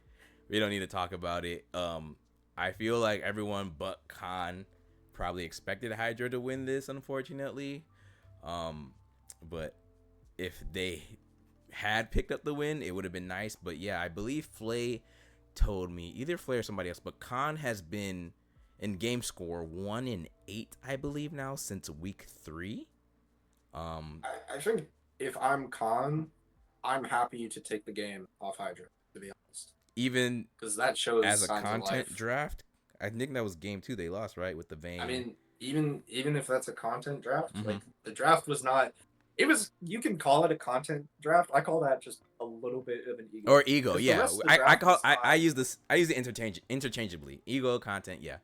we don't need to talk about it. I feel like everyone but Khan probably expected Hydra to win this, unfortunately. But if they had picked up the win, it would have been nice. But yeah, I believe Flay told me, either Flay or somebody else, but Khan has been in game score 1-8, I believe now, since week 3. I think if I'm Khan, I'm happy to take the game off Hydra, to be honest. Even because that shows as a content draft, I think that was game 2 they lost, right, with the Vayne. I mean, even if that's a content draft, like, the draft was not. It was. You can call it a content draft. I call that just a little bit of an ego. Or ego, yeah. I use it interchangeably. Ego, content, yeah.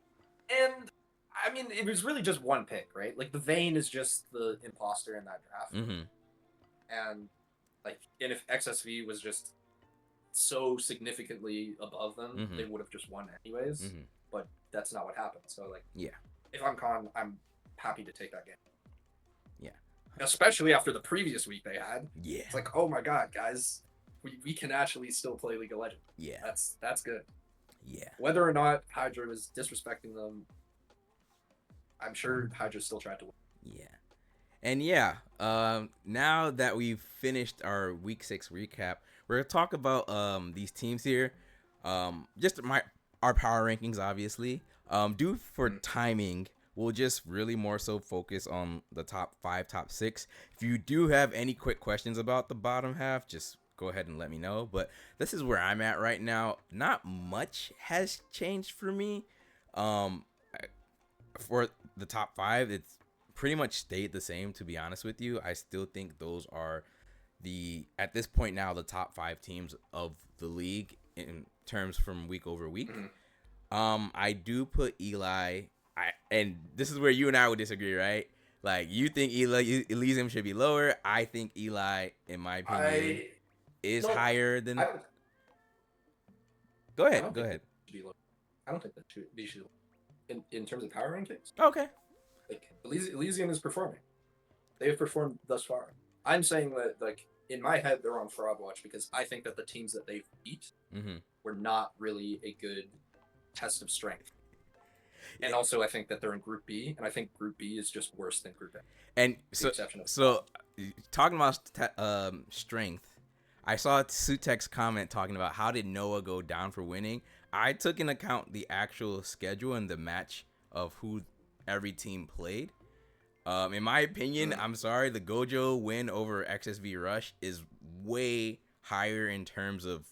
And I mean, it was really just one pick, right? Like, the Vayne is just the imposter in that draft. And if XSV was just so significantly above them, they would have just won anyways. But that's not what happened. So, like, yeah, if I'm Khan, I'm happy to take that game. Yeah, especially after the previous week they had. Yeah, it's like, oh my god, guys, we can actually still play League of Legends. Yeah, that's good. Yeah, whether or not Hydra was disrespecting them, I'm sure Hydra still tried to win. Yeah. And yeah, now that we've finished our week 6 recap, we're gonna talk about these teams here. Just our power rankings, obviously. Due for timing, we'll just really more so focus on the top 5, top 6. If you do have any quick questions about the bottom half, just go ahead and let me know. But this is where I'm at right now. Not much has changed for me. For the top 5, it's pretty much stayed the same. To be honest with you, I still think those are at this point now the top 5 teams of the league in terms from week over week. I do put Eli. And this is where you and I would disagree, right? Like, you think Elysium should be lower. I think Eli, in my opinion, is higher than. Go ahead. I don't think that should be in terms of power rankings. Okay. Like, Elysium is performing. They have performed thus far. I'm saying that, like, in my head, they're on fraud watch because I think that the teams that they've beat were not really a good test of strength. And also, I think that they're in Group B, and I think Group B is just worse than Group A. And so talking about strength, I saw Sutek's comment talking about how did Noah go down for winning. I took into account the actual schedule and the match of who every team played. In my opinion, I'm sorry, the Gojo win over XSV Rush is way higher in terms of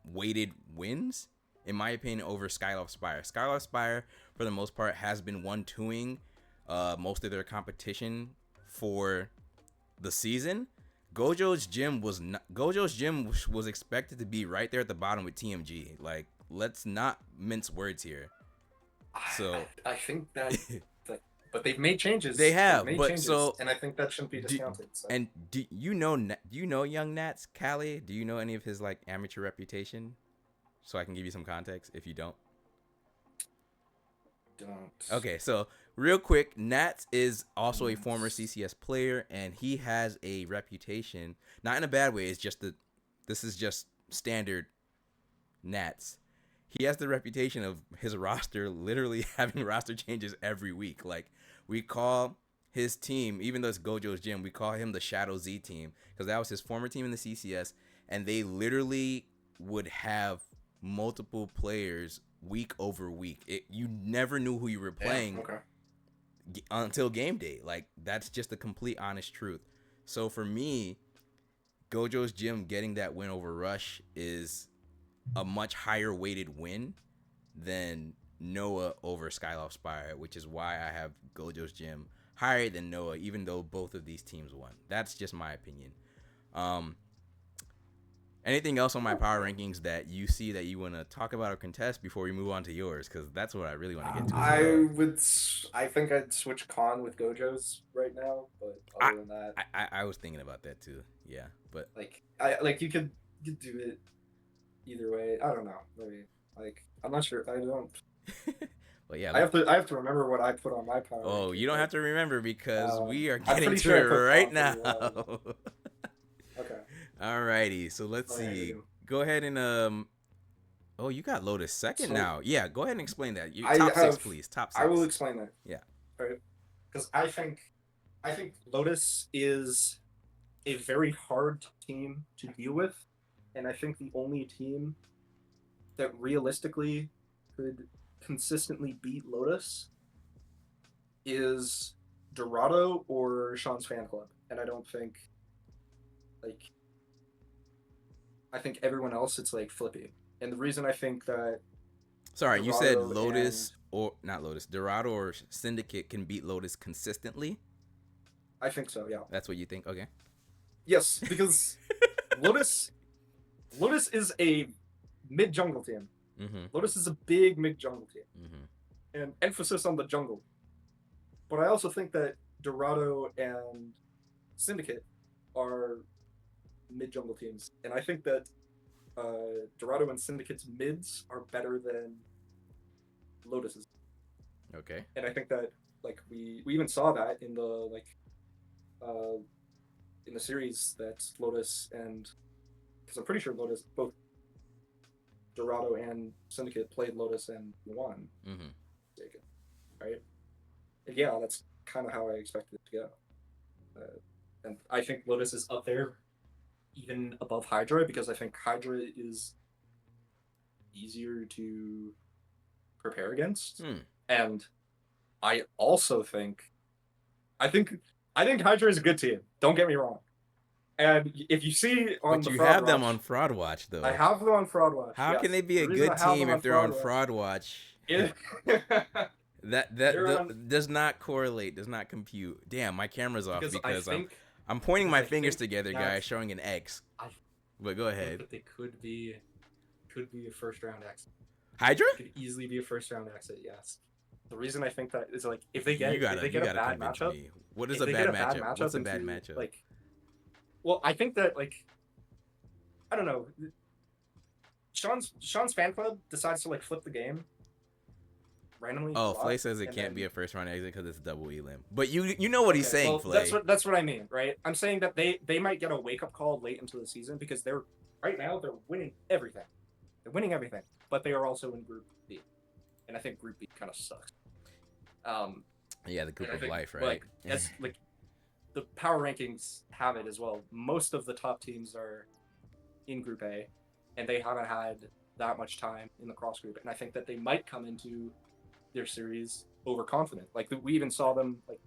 weighted wins. In my opinion, over Skyloft Spire. Skyloft Spire, for the most part, has been 1-2ing most of their competition for the season. Gojo's gym was expected to be right there at the bottom with TMG. Like, let's not mince words here. So I think that, but they've made changes. They have, and I think that shouldn't be discounted. And do you know Young Nats Callie? Do you know any of his like amateur reputation? So I can give you some context if you don't. Okay, so real quick, Nats is also a former CCS player, and he has a reputation, not in a bad way. It's just this is just standard Nats. He has the reputation of his roster literally having roster changes every week. Like, we call his team, even though it's Gojo's gym, we call him the Shadow Z team because that was his former team in the CCS, and they literally would have multiple players week over week. You never knew who you were playing until game day. Like, that's just the complete honest truth. So for me, Gojo's gym getting that win over Rush is a much higher weighted win than Noah over Skyloft Spire, which is why I have Gojo's gym higher than Noah, even though both of these teams won. That's just my opinion. Anything else on my power rankings that you see that you want to talk about or contest before we move on to yours? Because that's what I really want to get to. I think I'd switch Con with Gojo's right now, but other than that, I was thinking about that too. Yeah, but you could do it either way. I don't know. Maybe I'm not sure. I don't. Well, yeah. I have to remember what I put on my power. Oh, you don't have to remember because we are getting to it right now. Okay. Alrighty, so let's see. Go ahead and Oh, you got Lotus second now. Yeah, go ahead and explain that. Top 6, please. Top 6. I will explain that. Yeah. Right. Because I think Lotus is a very hard team to deal with, and I think the only team that realistically could consistently beat Lotus is Dorado or Sean's fan club, and I don't think I think everyone else it's like Flippy. And the reason I think that Dorado, you said Lotus or not Lotus, Dorado or Syndicate can beat Lotus consistently? I think so, yeah. That's what you think? Okay. Yes, because Lotus is a mid jungle team. Mm-hmm. Lotus is a big mid jungle team. Mm-hmm. And emphasis on the jungle. But I also think that Dorado and Syndicate are mid jungle teams, and I think that Dorado and Syndicate's mids are better than Lotus's. Okay. And I think that we even saw that in the in the series that Lotus and because I'm pretty sure Lotus both Dorado and Syndicate played Lotus and won. Mm-hmm. Right. And yeah, that's kind of how I expected it to go. And I think Lotus is up there even above Hydra because I think Hydra is easier to prepare against. And I also think Hydra is a good team. Don't get me wrong. And if you see on But you have them on Fraud Watch though. I have them on Fraud Watch. How can they be a good team if they're on Fraud Watch? They're on does not correlate, does not compute. Damn, my camera's off because I because think I'm pointing my I fingers think together, guys, that showing an X. I But go think ahead. that they could be a first round exit. Hydra? It could easily be a first round exit. Yes. The reason I think that is like if they get You a gotta bad convince matchup, me. What is if a they bad get a bad matchup? What's matchup a bad into matchup? like, well, I think that like I don't know. Sean's fan club decides to like flip the game randomly a Oh, lot, Flay says it and can't then be a first round exit because it's double elim. But you know what he's okay, saying, well Flay. that's what I mean, right? I'm saying that they might get a wake up call late into the season because they're right now they're winning everything. They're winning everything, but they are also in Group B, and I think Group B kind of sucks. Yeah, the group and I of think, life, right? Like as like the power rankings have it as well. Most of the top teams are in Group A, and they haven't had that much time in the cross group. And I think that they might come into their series overconfident. Like we even saw them like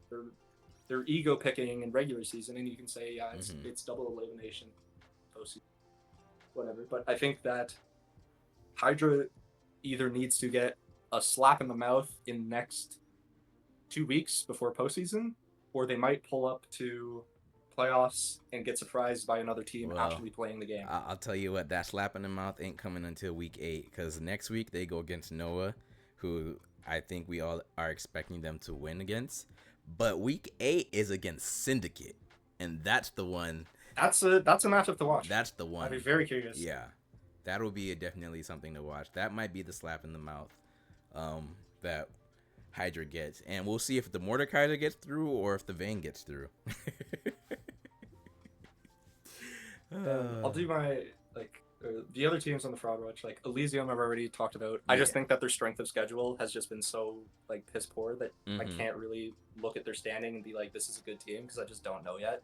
they're ego picking in regular season, and you can say yeah, it's double elimination, postseason, whatever. But I think that Hydra either needs to get a slap in the mouth in the next 2 weeks before postseason, or they might pull up to playoffs and get surprised by another team actually playing the game. I'll tell you what, that slap in the mouth ain't coming until week 8 because next week they go against Noah, who I think we all are expecting them to win against. But week 8 is against Syndicate, and that's the one. That's a matchup to watch. That's the one. I'd be very curious. Yeah, that'll be definitely something to watch. That might be the slap in the mouth that Hydra gets, and we'll see if the Mordekaiser gets through or if the Vayne gets through. I'll do my the other teams on the fraud watch. Like Elysium, I've already talked about. I just think that their strength of schedule has just been so like piss poor that I can't really look at their standing and be like, this is a good team because I just don't know yet.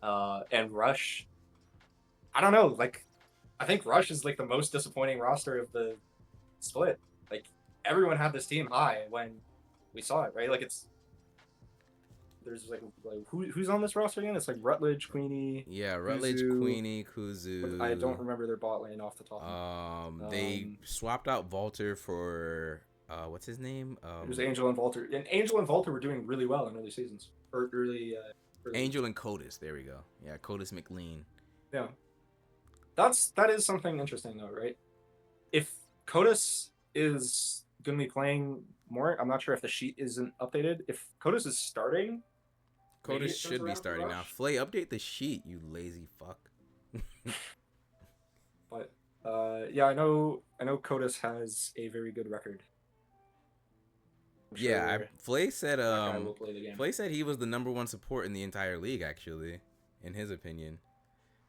And Rush, I don't know. Like, I think Rush is like the most disappointing roster of the split. Like everyone had this team high when we saw it, right? Like there's like who's on this roster again? It's like Rutledge, Queenie. Yeah, Rutledge, Kuzu. Queenie, Kuzu. I don't remember their bot lane off the top. They swapped out Volter for what's his name? It was Angel and Volter, and Angel and Volter were doing really well in early seasons or early. Angel and Codis. There we go. Yeah, Codis McLean. Yeah, that is something interesting though, right? If Codis is going to be playing more, I'm not sure if the sheet isn't updated. If Codis is starting. Codis should be starting now. Flay, update the sheet, you lazy fuck. But yeah, I know Codis has a very good record. Yeah, Flay said Flay said he was the #1 support in the entire league, actually, in his opinion.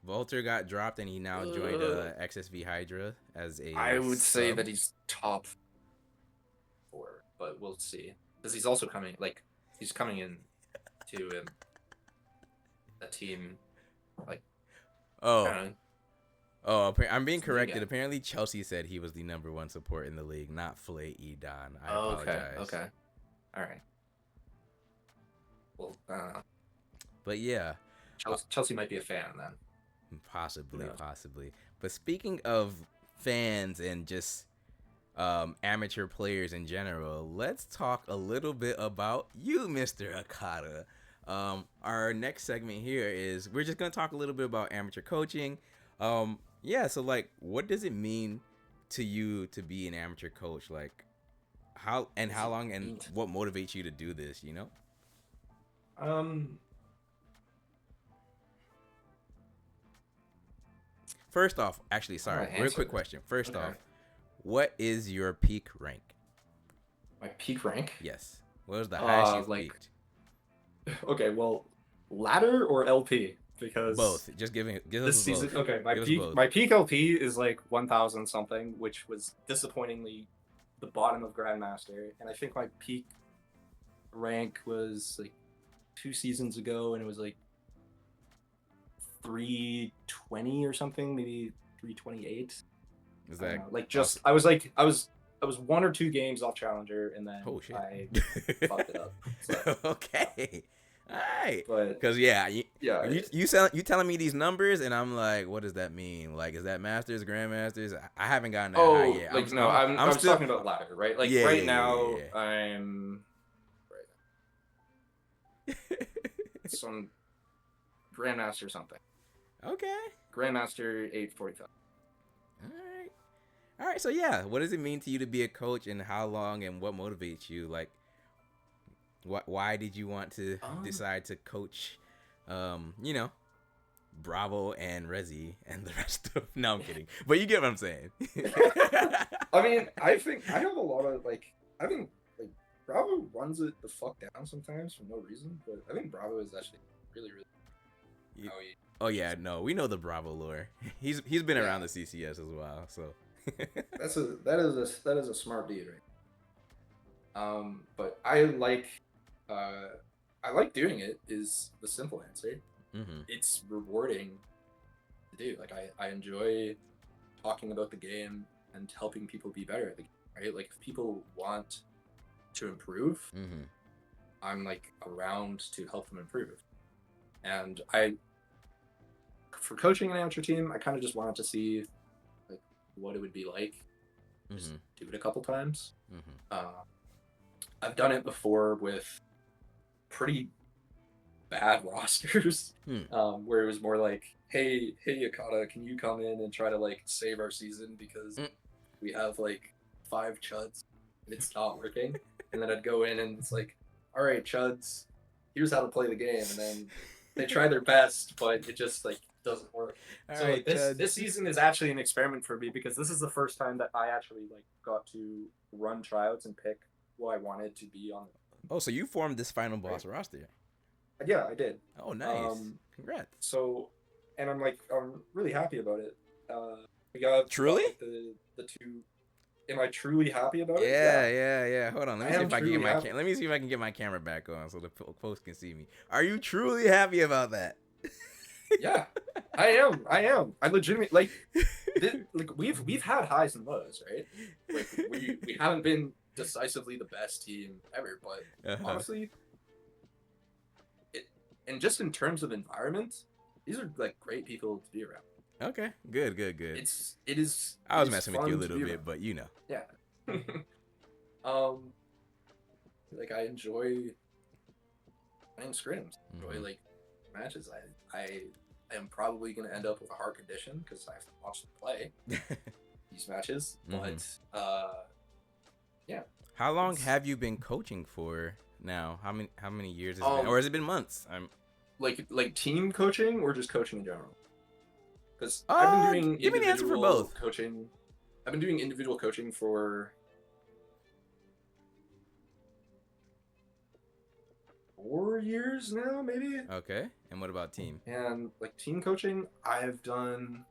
Volter got dropped and he now joined XSV Hydra as a I would say that he's top 4, but we'll see. Because he's also coming in to a team like I'm being corrected. Apparently Chelsea said he was the #1 support in the league, not Flay Edon. I apologize. Okay. All right. Well, but yeah, Chelsea might be a fan then. Possibly. But speaking of fans and just amateur players in general, let's talk a little bit about you, Mr. Akata. Our next segment here is we're just gonna talk a little bit about amateur coaching. So like, what does it mean to you to be an amateur coach? Like, how long and what motivates you to do this? You know. First off, actually, sorry, real quick question. First off, what is your peak rank? My peak rank? Yes. What was the highest you've peaked? Okay, well, ladder or LP? Because both. Just give us this season. Both. Okay, my peak LP is like 1,000 something, which was disappointingly the bottom of Grandmaster, and I think my peak rank was like 2 seasons ago, and it was like 320 or something, maybe 328. Is that like just I was 1 or 2 games off Challenger, and then oh shit, I fucked it up. So, okay. All right. But Cause yeah, you yeah, you telling me these numbers, and I'm like, what does that mean? Like, is that masters, grandmasters? I haven't gotten that high oh, yet. like no, I I'm was still. talking about ladder, right? Like Yeah, right yeah, yeah, now, yeah, I'm right. yeah. Some grandmaster something. Okay. Grandmaster 845. All right. All right. So yeah, what does it mean to you to be a coach, and how long, and what motivates you? Like, why did you want to Um, decide to coach? You know, Bravo and Rezi and the rest of. No, I'm kidding. But you get what I'm saying. I mean, I think I have a lot of like. I think like Bravo runs it the fuck down sometimes for no reason, but I think Bravo is actually really, really You- how he. oh yeah, no, we know the Bravo lore. He's been Yeah, around the CCS as well, so. that is a smart dude, right? But uh, I like doing it. Is the simple answer. Mm-hmm. It's rewarding to do. Like I enjoy talking about the game and helping people be better at the game. Right? Like if people want to improve, Mm-hmm. I'm like around to help them improve. And I, for coaching an amateur team, I kind of just wanted to see like what it would be like. Just Mm-hmm. do it a couple times. Mm-hmm. I've done it before with pretty bad rosters, Hmm. where it was more like, hey, Yakata, can you come in and try to like save our season because Mm. we have like 5 chuds and it's not working. And then I'd go in and it's like, all right, chuds, here's how to play the game. And then they try their best, but it just like doesn't work. All So right, like this Chud. this season is actually an experiment for me because this is the first time that I actually like got to run tryouts and pick who I wanted to be on. Oh, so you formed this final Right? boss roster? Yeah, I did. Oh, nice. Um, Congrats. so, and I'm really happy about it. We got Truly? like the two. Am I truly happy about it? Yeah, Yeah, yeah, yeah. Hold on. Let I me see am if I can get truly my happy. let me see if I can get my camera back on so the folks can see me. Are you truly happy about that? Yeah, I am. I am. I legitimately like we've had highs and lows, right? Like we haven't been decisively the best team ever, but Uh-huh. honestly, it and just in terms of environment, these are like great people to be around. Okay. Good, good, good. It is I it was is messing with you a fun to little be bit, around. but you know. Yeah. um, like I enjoy playing scrims. Enjoy Mhm. like matches. I am probably gonna end up with a heart condition because I have to watch them play these matches. Mhm. But yeah, How long it's have you been coaching for now? How many years has it been? Or has it been months? I'm like team coaching or just coaching in general. Because I've been doing give me the answer for individual both. coaching. I've been doing individual coaching for 4 years now, maybe. Okay. And what about team? And like team coaching, I've done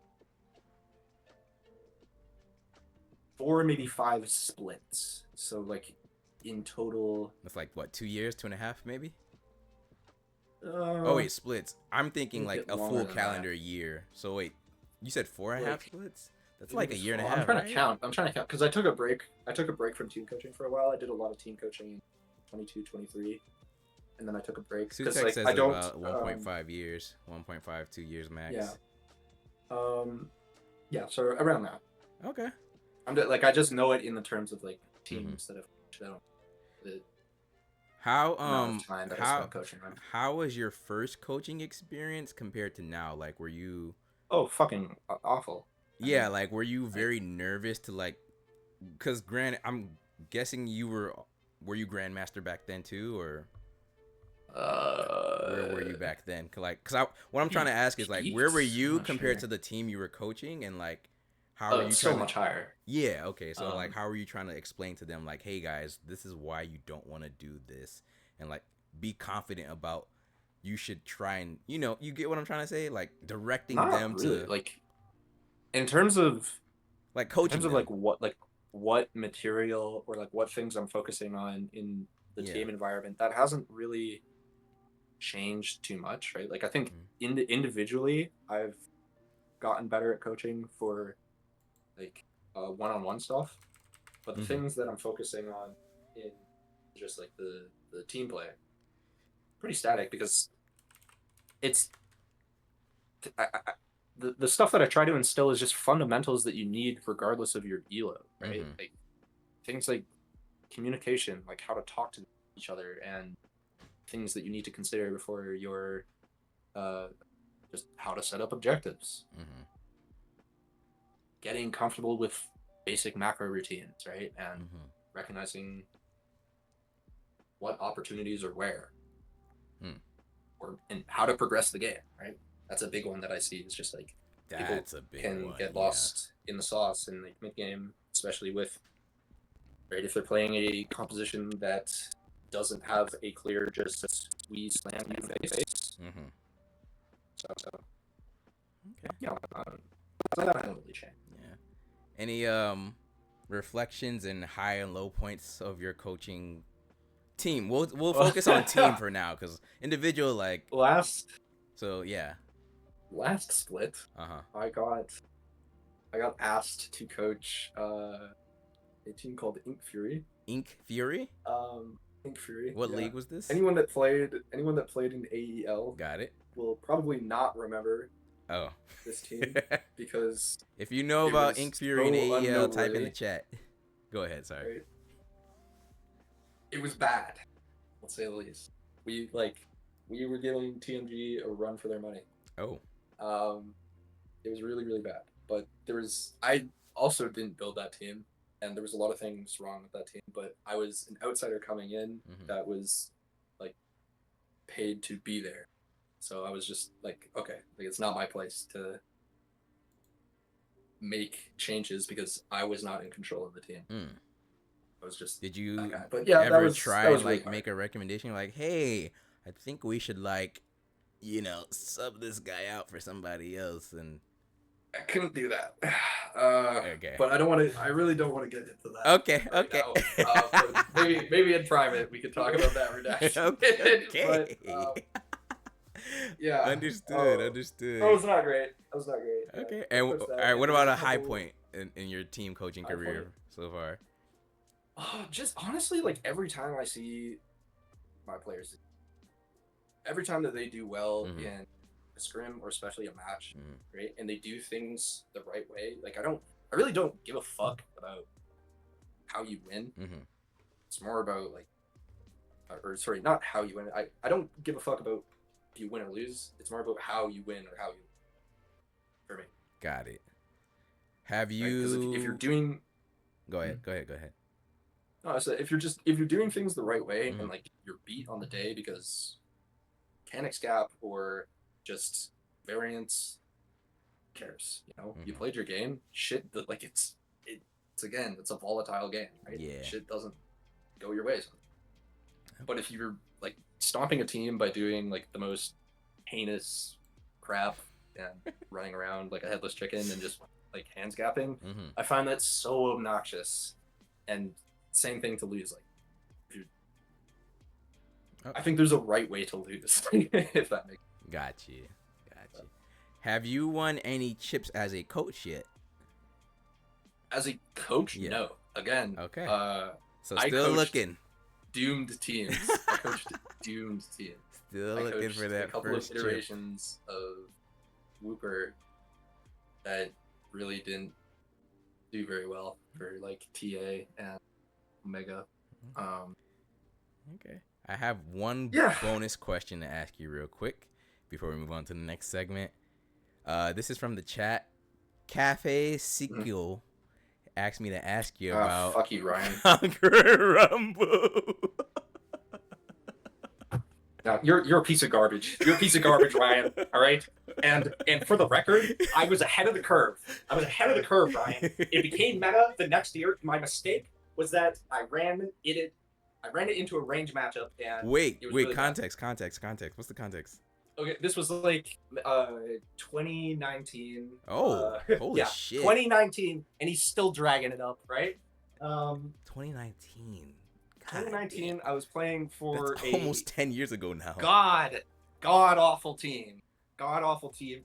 4, maybe 5 splits. So like in total, That's like what, 2 years, 2.5 maybe? Oh uh, wait, splits. I'm thinking a like bit a longer full than that. calendar year. So wait, you said 4.5 Like splits? That's maybe like a year and a I'm half, trying to right? count. I'm trying to count because I took a break. I took a break from team coaching for a while. I did a lot of team coaching in 22, 23, and then I took a break because Sutex like says I don't. about 1.5 years, 1.5, 2 years max. Yeah. Um, yeah. So around that. Okay. Like I just know it in the terms of like Mm-hmm. teams that have coached out the How amount of time that I spent coaching them. how was your first coaching experience compared to now? Like, were you Oh, fucking awful. I yeah, mean, like were you like very nervous to like? Because granted, I'm guessing were you grandmaster back then too, or where were you uh, back then? What I'm trying to ask is like, where were peaked. I'm you not compared sure. to the team you were coaching, and like, how were you So trying to? much higher. Yeah, okay. So like, Um, how are you trying to explain to them like, hey guys, this is why you don't want to do this, and like, be confident about you should try and you get what I'm trying to say, like directing not them really. to Like in terms of like coaching them. what material or like what things I'm focusing on in the Yeah. team environment, that hasn't really changed too much, right? Like I think Mm-hmm. individually, I've gotten better at coaching for like one-on-one stuff, but the Mm-hmm. things that I'm focusing on in just like the team play pretty static because it's the stuff that I try to instill is just fundamentals that you need regardless of your elo, right? Mm-hmm. Like things like communication, like how to talk to each other, and things that you need to consider before you're just how to set up objectives. Mm-hmm. Getting comfortable with basic macro routines, right? And Mm-hmm. recognizing what opportunities are where, and how to progress the game, right? That's a big one that I see. Is just like people That's a big can one. get Yeah. lost in the sauce in like mid game, especially with right if they're playing a composition that doesn't have a clear just we slam you face. Mm-hmm. So Okay. you know, that hasn't really changed. Yeah. Any reflections and high and low points of your coaching team? We'll focus on team for now, because individual like last yeah. split, Uh-huh. I got asked to coach a team called Ink Fury. Ink Fury? Ink Fury. What yeah. league was this? Anyone that played in AEL Got it. will probably not remember this team because if you know about Ink Fury and so AEL, type in unnoteworthy. the chat. Go ahead, sorry. Right? It was bad, let's say the least. We were giving TMG a run for their money. Oh. It was really, really bad. But I also didn't build that team, and there was a lot of things wrong with that team, but I was an outsider coming in that was like paid to be there. So I was just like, okay, like it's not my place to make changes because I was not in control of the team. I was just Did you but yeah, ever that try was and really like hard. make a recommendation like, hey, I think we should like, sub this guy out for somebody else? And I couldn't do that. okay. But I really don't want to get into that. Okay. Right now. But maybe in private we could talk about that redaction. Okay. But, yeah. Understood. That was not great. Okay. Yeah, And all right, what about a high point in your team coaching career so far? Just honestly, like every time I see my players, every time that they do well in a scrim or especially a match, right, and they do things the right way, like I really don't give a fuck about how you win. It's more about like, or sorry, not how you win. I don't give a fuck about if you win or lose. It's more about how you win or how you lose, for me. Got it. Have you? Right? If you're doing, go ahead. No, so if you're doing things the right way and like you're beat on the day because mechanics gap or just variance, who cares? You played your game. Shit, like it's again, it's a volatile game, right? Yeah. Shit doesn't go your way. But if you're like stomping a team by doing like the most heinous crap and running around like a headless chicken and just like hands gapping, I find that so obnoxious. And same thing to lose. Like, I think there's a right way to lose, if that makes sense. Got you. Have you won any chips as a coach yet? As a coach, no. Again, okay. So I still looking. Doomed teams. I coached doomed teams. Still looking for that a couple first of iterations of Whooper that really didn't do very well for like TA and Omega. Okay. I have one bonus question to ask you real quick before we move on to the next segment. This is from the chat. Cafe Sikyo asked me to ask you about fuck you, Ryan. Conqueror Rumble. Now, you're a piece of garbage. You're a piece of garbage, Ryan. All right. And for the record, I was ahead of the curve. Ryan. It became meta the next year. My mistake was that I ran it into a range matchup. And wait, really context. What's the context? Okay, this was like 2019. Oh, holy shit. 2019, and he's still dragging it up, right? 2019. 2019, I was playing for That's almost 10 years ago now. God awful team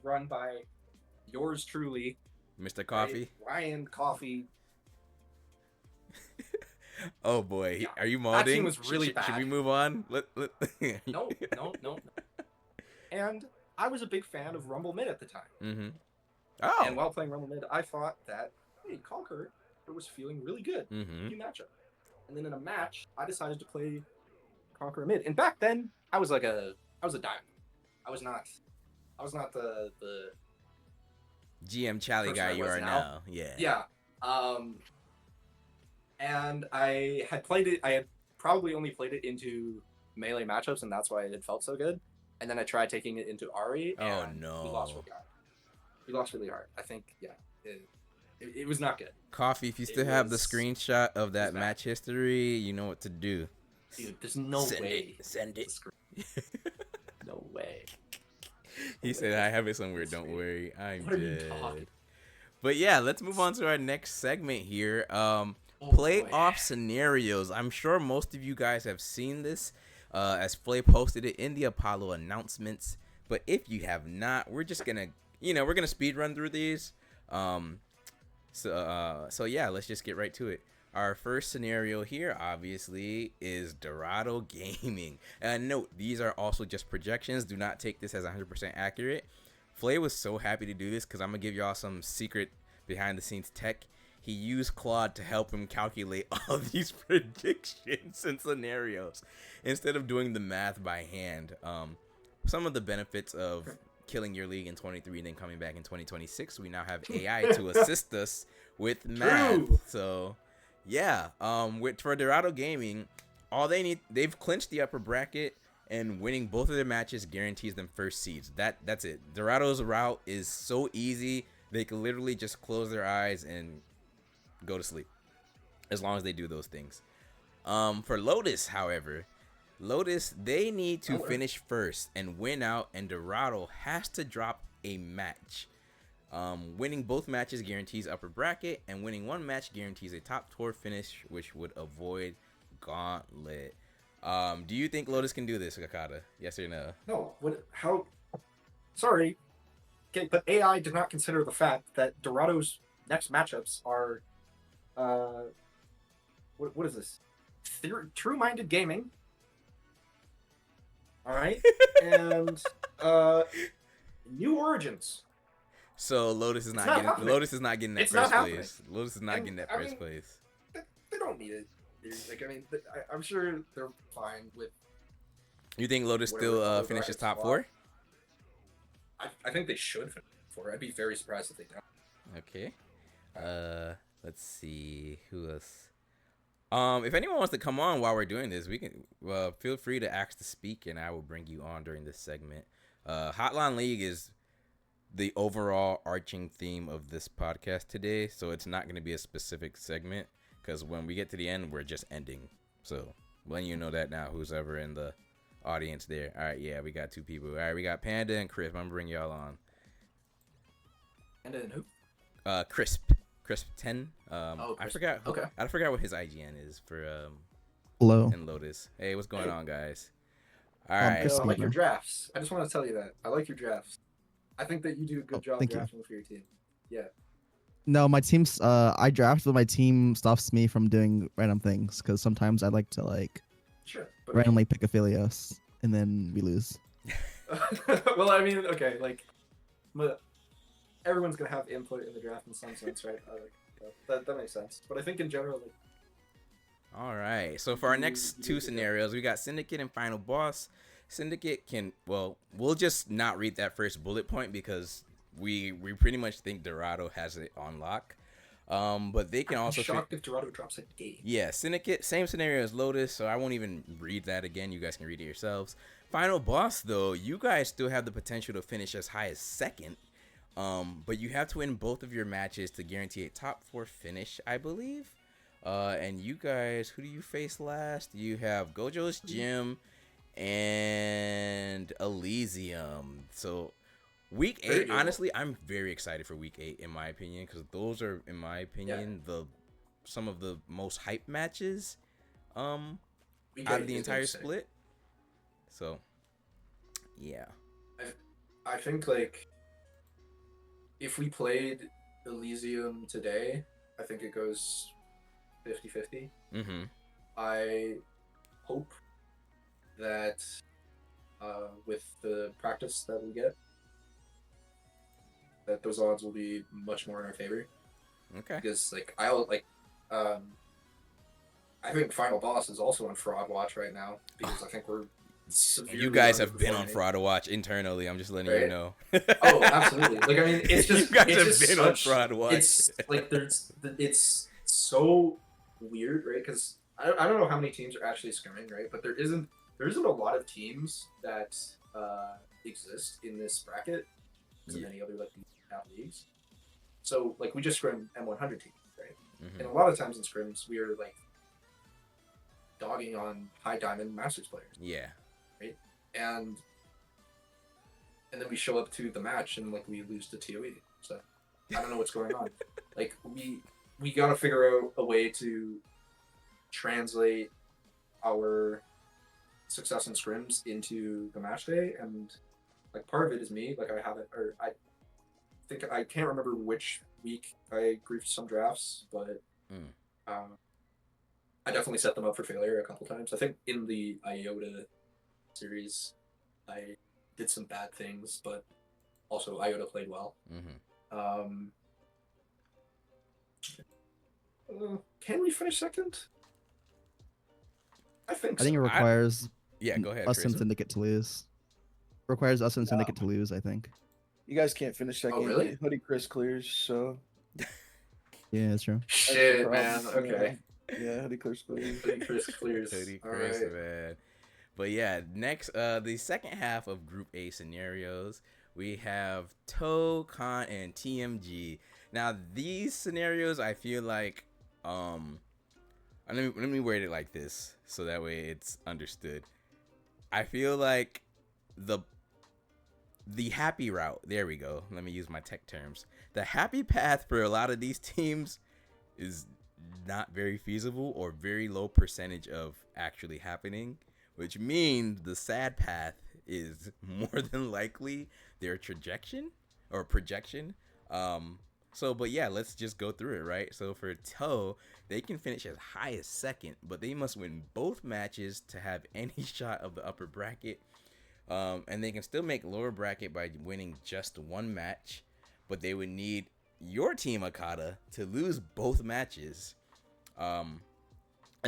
run by yours truly, Mr. Coffee. Ryan Coffee. Oh boy, Yeah, are you that team molding? was really Should we bad. move on? No, no, no, no. And I was a big fan of Rumble Mid at the time. Mm-hmm. And Oh. while playing Rumble Mid, I thought that, hey, Conqueror was feeling really good. Mm-hmm. New matchup. And then in a match, I decided to play Conqueror Mid. And back then, I was a diamond. I was not the GM Chally person guy I you was are now. now. Yeah. Yeah. Um, and I had played it. I had probably only played it into melee matchups, and that's why it felt so good. And then I tried taking it into Ari, Oh and we lost no. really hard. We lost really hard. I think, yeah, it was not good. Coffee, if you It still have the was screenshot of it was that bad. match history, you know what to do. Dude, there's no Send way. it. Send it. No way. He said, I have it somewhere, don't worry. I'm What are you talking? dead. But yeah, let's move on to our next segment here. Oh boy. Playoff scenarios. I'm sure most of you guys have seen this, as Flay posted it in the Apollo announcements. But if you have not, we're just gonna, we're gonna speed run through these. So yeah, let's just get right to it. Our first scenario here, obviously, is Dorado Gaming. And note, these are also just projections. Do not take this as 100% accurate. Flay was so happy to do this because I'm going to give y'all some secret behind-the-scenes tech. He used Claude to help him calculate all these predictions and scenarios instead of doing the math by hand. Some of the benefits of killing your league in 23 and then coming back in 2026, we now have AI to assist us with math. True. So yeah, for Dorado Gaming, they've clinched the upper bracket, and winning both of their matches guarantees them first seeds. That's it. Dorado's route is so easy. They can literally just close their eyes and go to sleep, as long as they do those things. For Lotus, however, they need to finish first and win out, and Dorado has to drop a match. Winning both matches guarantees upper bracket, and winning one match guarantees a top tour finish, which would avoid Gauntlet. Do you think Lotus can do this, Kakata? Yes or no? No. What? How? Sorry. Okay, but AI did not consider the fact that Dorado's next matchups are, what is this? True-minded gaming. All right, and New Origins. So Lotus is It's not not getting that It's not first place. Lotus is not And, getting that I first mean, place. They don't need it. Like, I mean, I'm sure they're fine with. You think Lotus Whatever still color finishes brackets top are. 4? I think they should finish for. I'd be very surprised if they don't. Okay. Let's see who else. If anyone wants to come on while we're doing this, we can. Feel free to ask to speak, and I will bring you on during this segment. Hotline League is the overall arching theme of this podcast today, so it's not going to be a specific segment, because when we get to the end, we're just ending. So letting you know that now, who's ever in the audience there. All right, yeah, we got 2 people. All right, we got Panda and Crisp. I'm gonna bring y'all on. Panda and who? Crisp 10. Crisp. I forgot. Okay. I forgot what his IGN is for Hello. in Lotus. Hey, what's going Hey. on, guys? All Um, right. Chris- I like your drafts. I just want to tell you that I like your drafts. I think that you do a good job thank you. drafting for your team. Yeah. No, my team's I draft, but my team stops me from doing random things because sometimes I like to Sure. But randomly pick Aphelios and then we lose. well, I mean, okay, but everyone's gonna have input in the draft in some sense, right? That makes sense. But I think in general, All right. So for our next 2 scenarios, we got Syndicate and Final Boss. Syndicate we'll just not read that first bullet point because we pretty much think Dorado has it on lock. But they can I'm also shocked if Dorado drops a game. Yeah, Syndicate, same scenario as Lotus, so I won't even read that again. You guys can read it yourselves. Final Boss, though, you guys still have the potential to finish as high as 2nd. But you have to win both of your matches to guarantee a top 4 finish, I believe. And you guys, who do you face last? You have Gojo's Gym and Elysium. So week 8, honestly, I'm very excited for week 8 in my opinion, because those are, in my opinion, some of the most hype matches out of the entire split. So yeah, I think if we played Elysium today, I think it goes 50-50. Mm-hmm. I hope that with the practice that we get, that those odds will be much more in our favor. Okay. Because I think Final Boss is also on fraud watch right now because I think we're severely You guys have been on underperforming, Fraud Watch internally. I'm just letting you right? know. Oh, absolutely. Like I mean, it's You just guys it's have just been on such Fraud Watch. it's like it's so weird, right? Because I don't know how many teams are actually scrimming, right? But there isn't a lot of teams that exist in this bracket to many other like top leagues. So like we just scrim M100 teams, right? Mm-hmm. And a lot of times in scrims we are like dogging on high diamond masters players. Yeah. Right? And then we show up to the match and like we lose to TOE. So I don't know what's going on. Like we gotta figure out a way to translate our success in scrims into the match day, and like part of it is me. Like I think I can't remember which week I griefed some drafts, but I definitely set them up for failure a couple times. I think in the IOTA series, I did some bad things, but also IOTA played well. Mm-hmm. Can we finish second? I think I think it so. requires Yeah, go ahead, us and Fraser. Syndicate to lose. Requires us and Syndicate to lose, I think. You guys can't finish second. really? Hoodie Chris clears, so Yeah, that's true. that's the Shit, man. problem. Okay. Yeah, Hoodie Chris clears. Hoodie Chris clears. Hoodie All Chris, right. man. But yeah, next, the second half of Group A scenarios, we have Toe, Con, and TMG. Now, these scenarios, I feel like, let me word it like this, so that way it's understood. I feel like the happy route, there we go. Let me use my tech terms. The happy path for a lot of these teams is not very feasible or very low percentage of actually happening, which means the sad path is more than likely their projection. But yeah, let's just go through it, right? So for Toe, they can finish as high as second, but they must win both matches to have any shot of the upper bracket. And they can still make lower bracket by winning just one match, but they would need your team, Akata, to lose both matches. And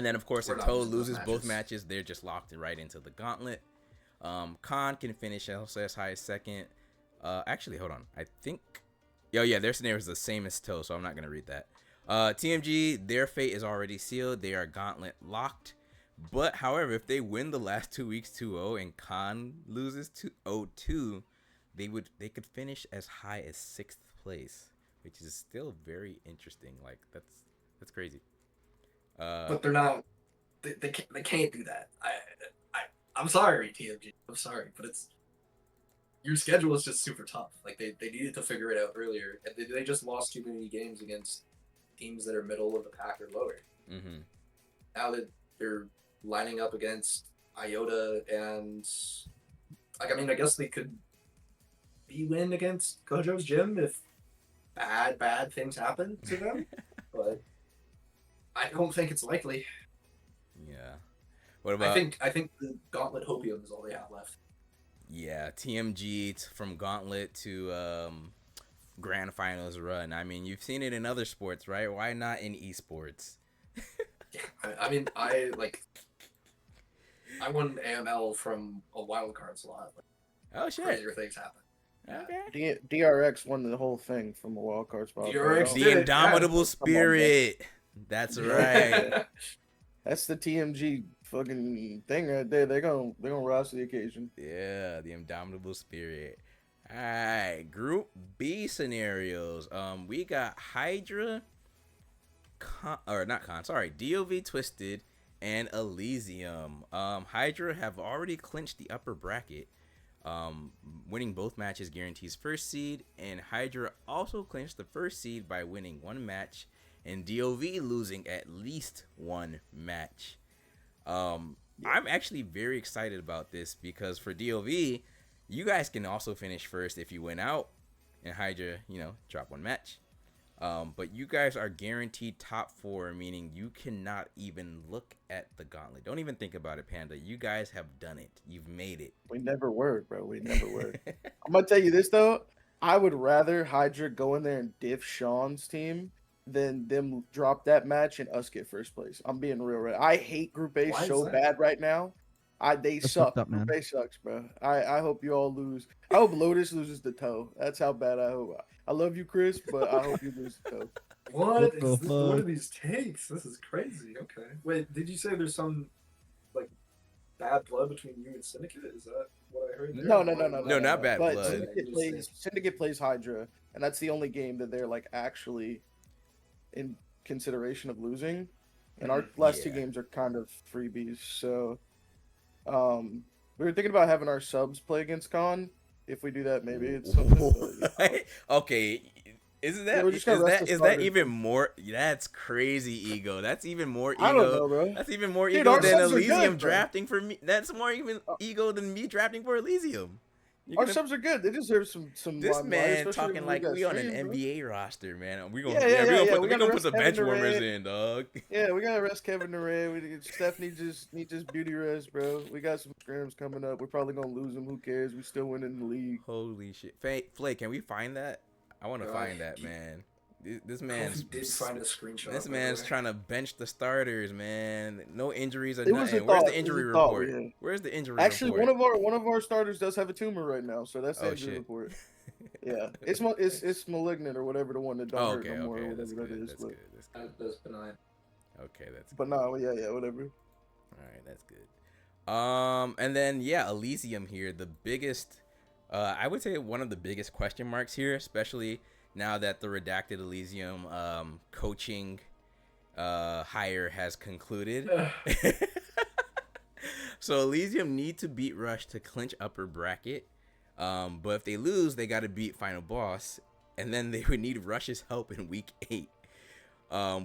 then, of course, We're if not Toe losing those loses both matches. matches, they're just locked right into the gauntlet. Khan can finish also as high as second. Actually, hold on. I think... yeah, their scenario is the same as Toe, so I'm not going to read that. TMG, their fate is already sealed. They are gauntlet locked. But, however, if they win the last 2 weeks 2-0 and Khan loses 0-2, they could finish as high as 6th place, which is still very interesting. Like, that's crazy. But they're not. They can't do that. I'm sorry, TMG. I'm sorry, but it's your schedule is just super tough. Like they needed to figure it out earlier, and they just lost too many games against teams that are middle of the pack or lower. Mm-hmm. Now that they're lining up against IOTA and like I guess they could win against Gojo's gym if bad things happen to them, but I don't think it's likely. Yeah. What about? I think the Gauntlet Hopium is all they have left. Yeah, TMG from Gauntlet to Grand Finals run. I mean, you've seen it in other sports, right? Why not in esports? Yeah, I won AML from a wild card slot. Oh shit! Crazier things happen. Okay. DRX won the whole thing from a wild card spot. DRX The did it, indomitable yeah. spirit. That's right. That's the TMG fucking thing right there. They're gonna rise to the occasion. Yeah, the indomitable spirit. All right, Group B scenarios. We got Hydra, DOV Twisted, and Elysium. Hydra have already clinched the upper bracket. Winning both matches guarantees first seed, and Hydra also clinched the first seed by winning one match, and DOV losing at least one match. I'm actually very excited about this because for DOV, you guys can also finish first if you win out, and Hydra, drop one match. But you guys are guaranteed top 4, meaning you cannot even look at the gauntlet. Don't even think about it, Panda. You guys have done it. You've made it. We never were, bro. We never were. I'm gonna tell you this though. I would rather Hydra go in there and diff Sean's team than them drop that match and us get first place. I'm being real, right? I hate Group A Why is so that? bad right now. They That's suck. fucked up, man. Group A sucks, bro. I hope you all lose. I hope Lotus loses the toe. That's how bad I hope. I love you, Chris, but I hope you lose the toe. What the is this? What are fuck? these takes? This is crazy. Okay. Wait, did you say there's some like bad blood between you and Syndicate? Is that what I heard? There? No, No, not bad But blood. Syndicate plays Hydra, and that's the only game that they're like actually in consideration of losing. And our last two Yeah. games are kind of freebies. So, we were thinking about having our subs play against Con. If we do that, maybe it's something. But, Okay. Isn't that we're just gonna rest the is that starters. even more? That's crazy ego. That's even more ego. I don't know, bro. That's even more Dude, ego our than subs are Elysium good, bro. drafting for me. That's more even ego than me drafting for Elysium. You're Our gonna- subs are good. They deserve some this limelight, man especially talking when like got we on an streams, bro. NBA roster, man. We gonna Yeah, we we gonna gotta put some rest bench Kevin warmers Durant. in, dog. Yeah, we gotta rest Kevin Durant. Steph needs just beauty rest, bro. We got some scrims coming up. We're probably gonna lose them. Who cares? We still winning the league. Holy shit, Flay, can we find that? I want to find that, man. This man's did find a screenshot. This by the man's way. trying to bench the starters, man. No injuries or It was a nothing. Where's thought. the It was injury a thought, report? yeah. Where's the injury Actually, report? one of our starters does have a tumor right now, so that's the Oh, injury shit. report. Yeah, it's malignant or whatever, the one that don't Oh, hurt okay, no more or okay, whatever that's that good. is. That's But, good. That's good. That's benign. Okay, that's but good. no, yeah, whatever. All right, that's good. And then yeah, Elysium here, the biggest, I would say one of the biggest question marks here, especially now that the redacted Elysium coaching hire has concluded. So Elysium need to beat Rush to clinch upper bracket. But if they lose, they got to beat Final Boss, and then they would need Rush's help in week 8,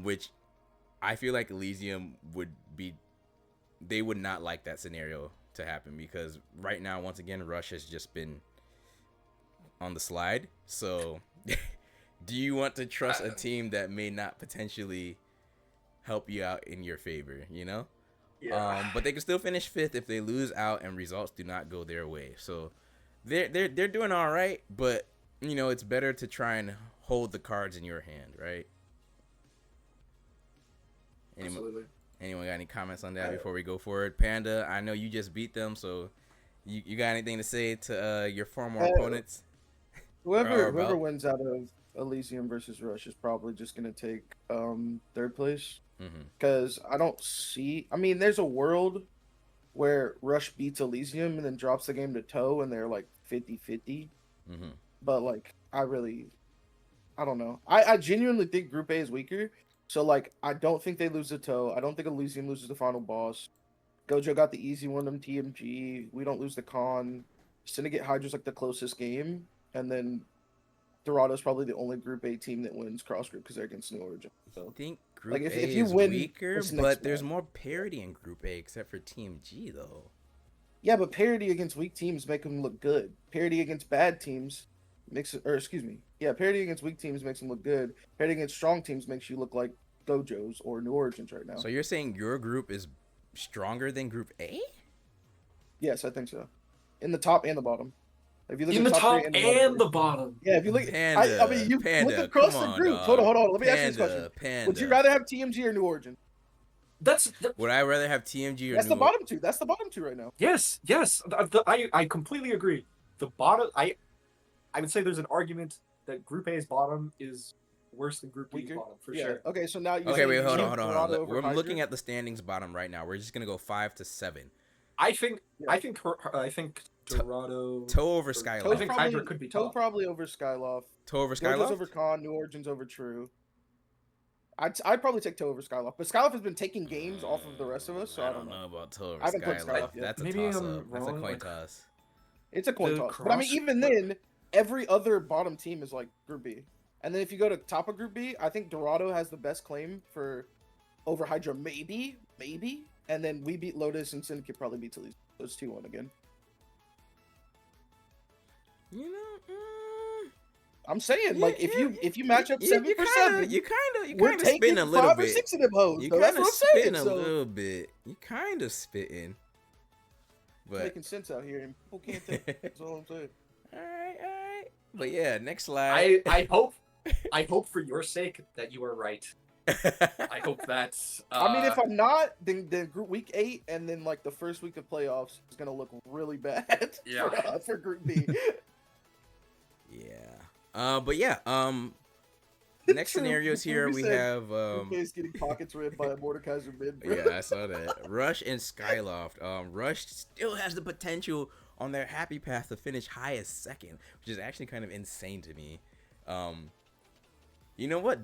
which I feel like Elysium would be. They would not like that scenario to happen because right now, once again, Rush has just been on the slide. So, do you want to trust a team that may not potentially help you out in your favor? You know. Yeah. But they can still finish 5th if they lose out and results do not go their way. So they're doing all right, but you know it's better to try and hold the cards in your hand, right? Absolutely. Anyone got any comments on that before we go forward? Panda, I know you just beat them, so you got anything to say to your former opponents? Whoever about- wins out of Elysium versus Rush is probably just gonna take third place. Mm-hmm. Because I don't see. I mean, there's a world where Rush beats Elysium and then drops the game to Toe, and they're like 50-50. Mm-hmm. But like, I don't know. I genuinely think Group A is weaker. So like, I don't think they lose to Toe. I don't think Elysium loses the final boss. Gojo got the easy one. Them TMG. We don't lose the Con. Syndicate Hydra's like the closest game, and then Dorado's probably the only Group A team that wins cross group because they're against New Origin. So. I think Group Like, A if you is win weaker, this next but there's round. more parity in Group A except for TMG though. Yeah, but parity against weak teams make them look good. Parity against bad teams parity against weak teams makes them look good. Parity against strong teams makes you look like Dojos or New Origins right now. So you're saying your group is stronger than Group A? Yes, I think so. In the top and the bottom. If you look In at the top three and the bottom. bottom. Yeah, if you look, Panda, I mean, you Panda, look across come the on, group. dog. Hold on. Let me ask you this Panda, question: Panda. would you rather have TMG or New Origin? Would I rather have TMG or That's the New bottom two. That's the bottom two right now. Yes. I completely agree. The bottom, I would say there's an argument that Group A's bottom is worse than Group B's Weaker? bottom for Yeah. sure. Okay, so now you. Okay, wait, hold on. Dorado over We're Hydra? looking at the standings bottom right now. We're just gonna go 5 to 7. I think Yeah. I think Dorado. Toe over Toe Skyloft. I think Hydra could be Toe top. probably over Skyloft. Toe over Gojo's Skyloft. over Con, New Origins over True. I'd probably take Toe over Skyloft, but Skyloft has been taking games off of the rest of us, so I don't know about Toe over I haven't put Skyloft. Skyloft yet. That's a Maybe toss I'm up. That's a wrong, coin like- toss. It's a coin The toss. But I mean, cross- even then, every other bottom team is like Group B. And then if you go to top of Group B, I think Dorado has the best claim for over Hydra, maybe. And then we beat Lotus and Syndicate probably beats Elise. So it's 2-1 again. You know, I'm saying, like, Yeah, if you match up 7 for 7, you we're kind of taking spitting a little 5 or bit. 6 of them hoes. You So that's kind of what I'm saying. spitting a So little bit. You kind of spitting. But making sense out here, and people can't think. That's all I'm saying. all right. But yeah, next slide. I hope for your sake that you are right. I hope that's. I mean, if I'm not, then group week 8 and then like the first week of playoffs is gonna look really bad. Yeah. for Group B. Yeah. But yeah. Next True. scenarios here Ruby we said have Group A is getting pockets read by a Mordekaiser mid. Bro. yeah, I saw that. Rush and Skyloft. Rush still has the potential on their happy path to finish high as second, which is actually kind of insane to me. You know what?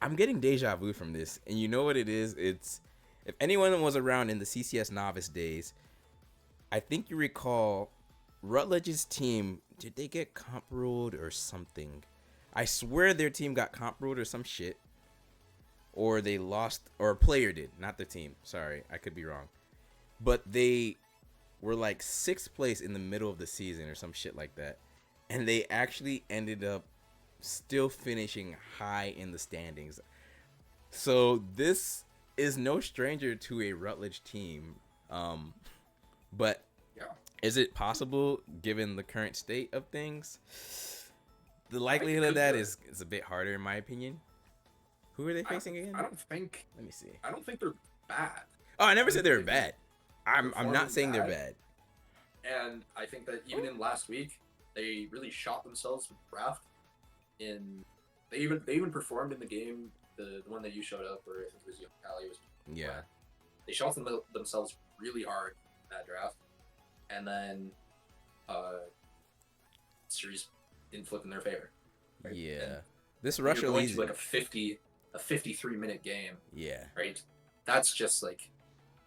I'm getting deja vu from this, and you know what it is? It's if anyone was around in the CCS novice days, I think you recall Rutledge's team. Did they get comp ruled or something? I swear their team got comp ruled or some shit. Or they lost, or a player did, not the team. Sorry, I could be wrong. But they were like 6th place in the middle of the season or some shit like that. And they actually ended up still finishing high in the standings. So this is no stranger to a Rutledge team. But Yeah. is it possible given the current state of things? The likelihood of that is a bit harder in my opinion. Who are they facing again? I don't think. Let me see. I don't think they're bad. Oh, I never said they were bad. I'm performing not saying they're bad. bad. And I think that even in last week, they really shot themselves with draft. They even performed in the game, the one that you showed up, where I think it was Young Cali was. Yeah. They shot themselves really hard in that draft, and then series didn't flip in their favor. Right? Yeah. And This you're Rush going Elysium. to like a 53-minute game, Yeah. right? That's just like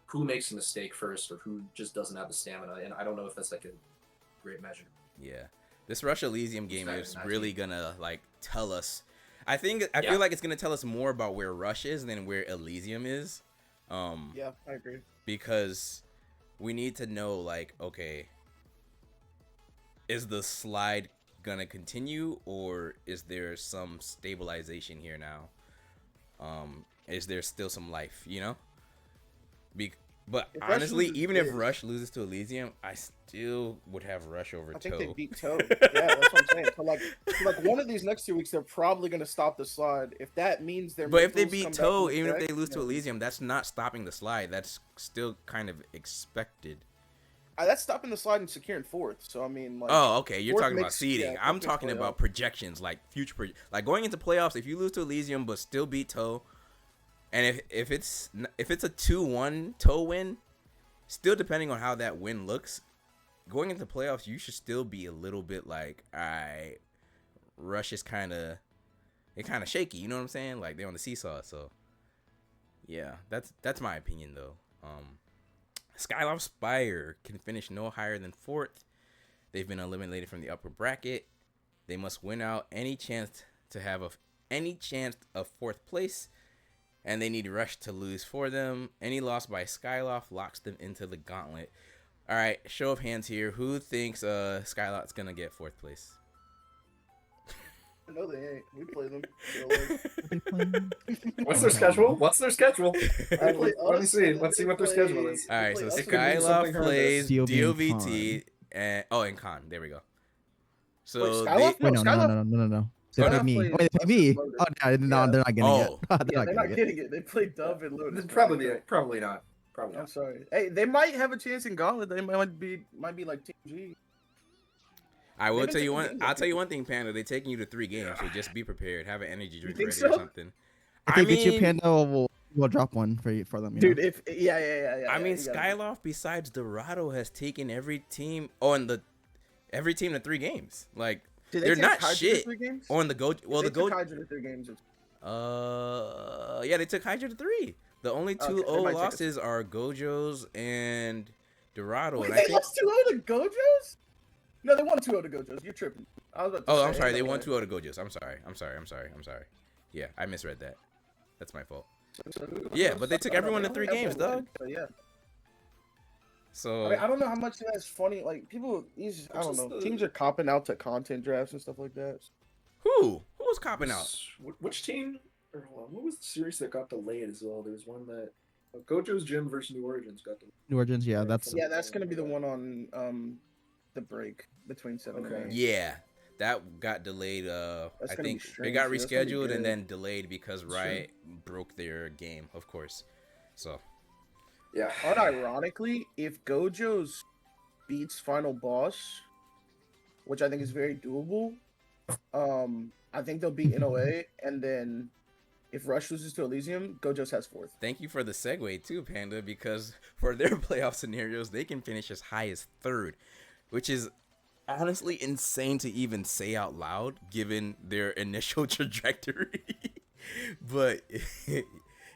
who makes a mistake first, or who just doesn't have the stamina. And I don't know if that's like a great measure. Yeah. This Rush Elysium game better is than that really gonna like tell us. I Yeah. feel like it's gonna tell us more about where Rush is than where Elysium is. Yeah, I agree. Because we need to know, like, okay, is the slide gonna continue, or is there some stabilization here now? Is there still some life, you know? But If Rush honestly, loses even if this- Rush loses to Elysium, I still would have Rush over I think Toe. they beat Toe. Yeah, that's what I'm saying. So like one of these next 2 weeks, they're probably gonna stop the slide. If that means they're. But if they beat Toe, even if they lose to Elysium, that's not stopping the slide. That's still kind of expected. That's stopping the slide and securing 4th. So I mean, like. Oh, okay. You're fourth talking about makes- seeding. yeah, I'm fourth makes talking about playoff. projections, like future, like going into playoffs. If you lose to Elysium but still beat Toe, and if it's a 2-1 Toe win, still depending on how that win looks, going into playoffs, you should still be a little bit like, all right, Rush is kind of shaky. You know what I'm saying? Like they're on the seesaw. So yeah, that's my opinion though. Skyloft Spire can finish no higher than 4th. They've been eliminated from the upper bracket. They must win out any chance of 4th place, and they need Rush to lose for them. Any loss by Skyloft locks them into the gauntlet. All right, show of hands here. Who thinks Skyloft's gonna get 4th place? No, they ain't. We play them. So, like, What's their schedule? What's their schedule? They play Let me us, see. and Let's see they what their play- schedule is. All right, play so us. It could be Skyloft something plays horrendous. DOVT and Con. There we go. So Wait, they, Skyloft? Wait, no. They Oh, play no. me. plays Wait, they play me. Loaded. Oh, yeah, no, Yeah. they're not getting Oh. it. They're Yeah, not they're not getting it. getting it. They play Dove and Lotus. Probably not. Probably I'm not. sorry. Hey, they might have a chance in Gauntlet. They might be like Team G. I will They've been tell you taking one. games I'll off tell you one thing, Panda. They're taking you to 3 games, so just be prepared. Have an energy drink think ready so? or something. If they beat you, Panda will drop one for them. You Dude, know? if yeah. I mean, you gotta- Skyloft besides Dorado has taken every team to 3 games. Like Did they're take not Hydra to shit 3 games? on the go. Well, They the go. took Hydra to 3 games. Yeah, they took Hydra to 3. The only 2 Okay, they O might take us- losses are Gojos and Dorado, Wait, and I they think. lost 2-0 to Gojos? No, they won 2-0 to Gojos. You're tripping. I was about to Oh, say, I'm sorry. They ain't no won way. 2-0 to Gojos. I'm sorry. Yeah, I misread that. That's my fault. Yeah, but they took everyone to 3 games, dog. But yeah. So I mean, I don't know how much that's funny. Like people, I don't know. Teams are copping out to content drafts and stuff like that. Who was copping out? Which team? Or hold on, what was the series that got delayed as well? There was one that Gojo's Gym versus New Origins got delayed. New Origins, yeah, that's Yeah, that's gonna be the one on the break between 7 and Okay. 8. Yeah, that got delayed. That's I gonna be think they strange, got too. That's gonna be rescheduled and good. then delayed because That's Riot broke their game, of course. So Yeah. Unironically, if Gojo's beats final boss, which I think is very doable, I think they'll beat NOA, and then if Rush loses to Elysium, Gojo's has 4th. thank you for the segue too, Panda, because for their playoff scenarios, they can finish as high as 3rd, which is honestly insane to even say out loud given their initial trajectory. But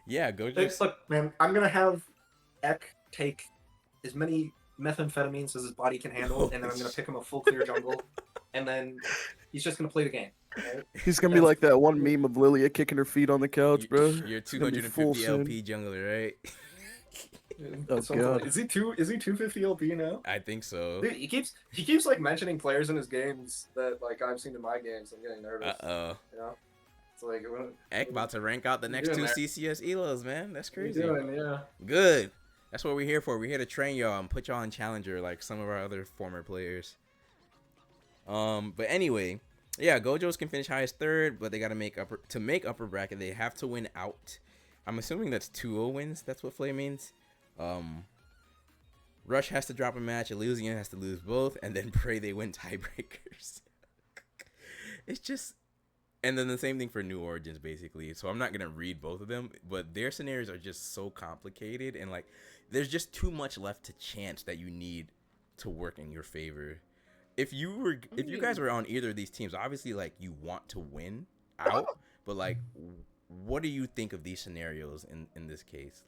yeah, Gojo. Look, man, I'm gonna have Ek take as many methamphetamines as his body can handle, and then I'm gonna pick him a full clear jungle, and then he's just gonna play the game. Right? He's gonna be like that one meme of Lilia kicking her feet on the couch, bro. You're It's gonna be full 250 LP jungler, right? Oh, Something God. like- is he 250 LP now? I think so. Dude, he keeps like mentioning players in his games that like I've seen in my games. I'm getting nervous. Uh-oh. You know, it's like what Ek about to rank out the next doing 2 there? CCS elos, man. That's are you crazy. doing? Yeah. Good. That's what we're here for. We're here to train y'all and put y'all in Challenger like some of our other former players. But anyway, yeah, Gojo's can finish highest 3rd, but they gotta make upper bracket. They have to win out. I'm assuming that's 2-0 wins. That's what Flame means. Rush has to drop a match. Elysian has to lose both, and then pray they win tiebreakers. It's just, and then the same thing for New Origins, basically. So I'm not gonna read both of them, but their scenarios are just so complicated, and like, there's just too much left to chance that you need to work in your favor. If you guys were on either of these teams, obviously, like, you want to win out, but like, what do you think of these scenarios in this case?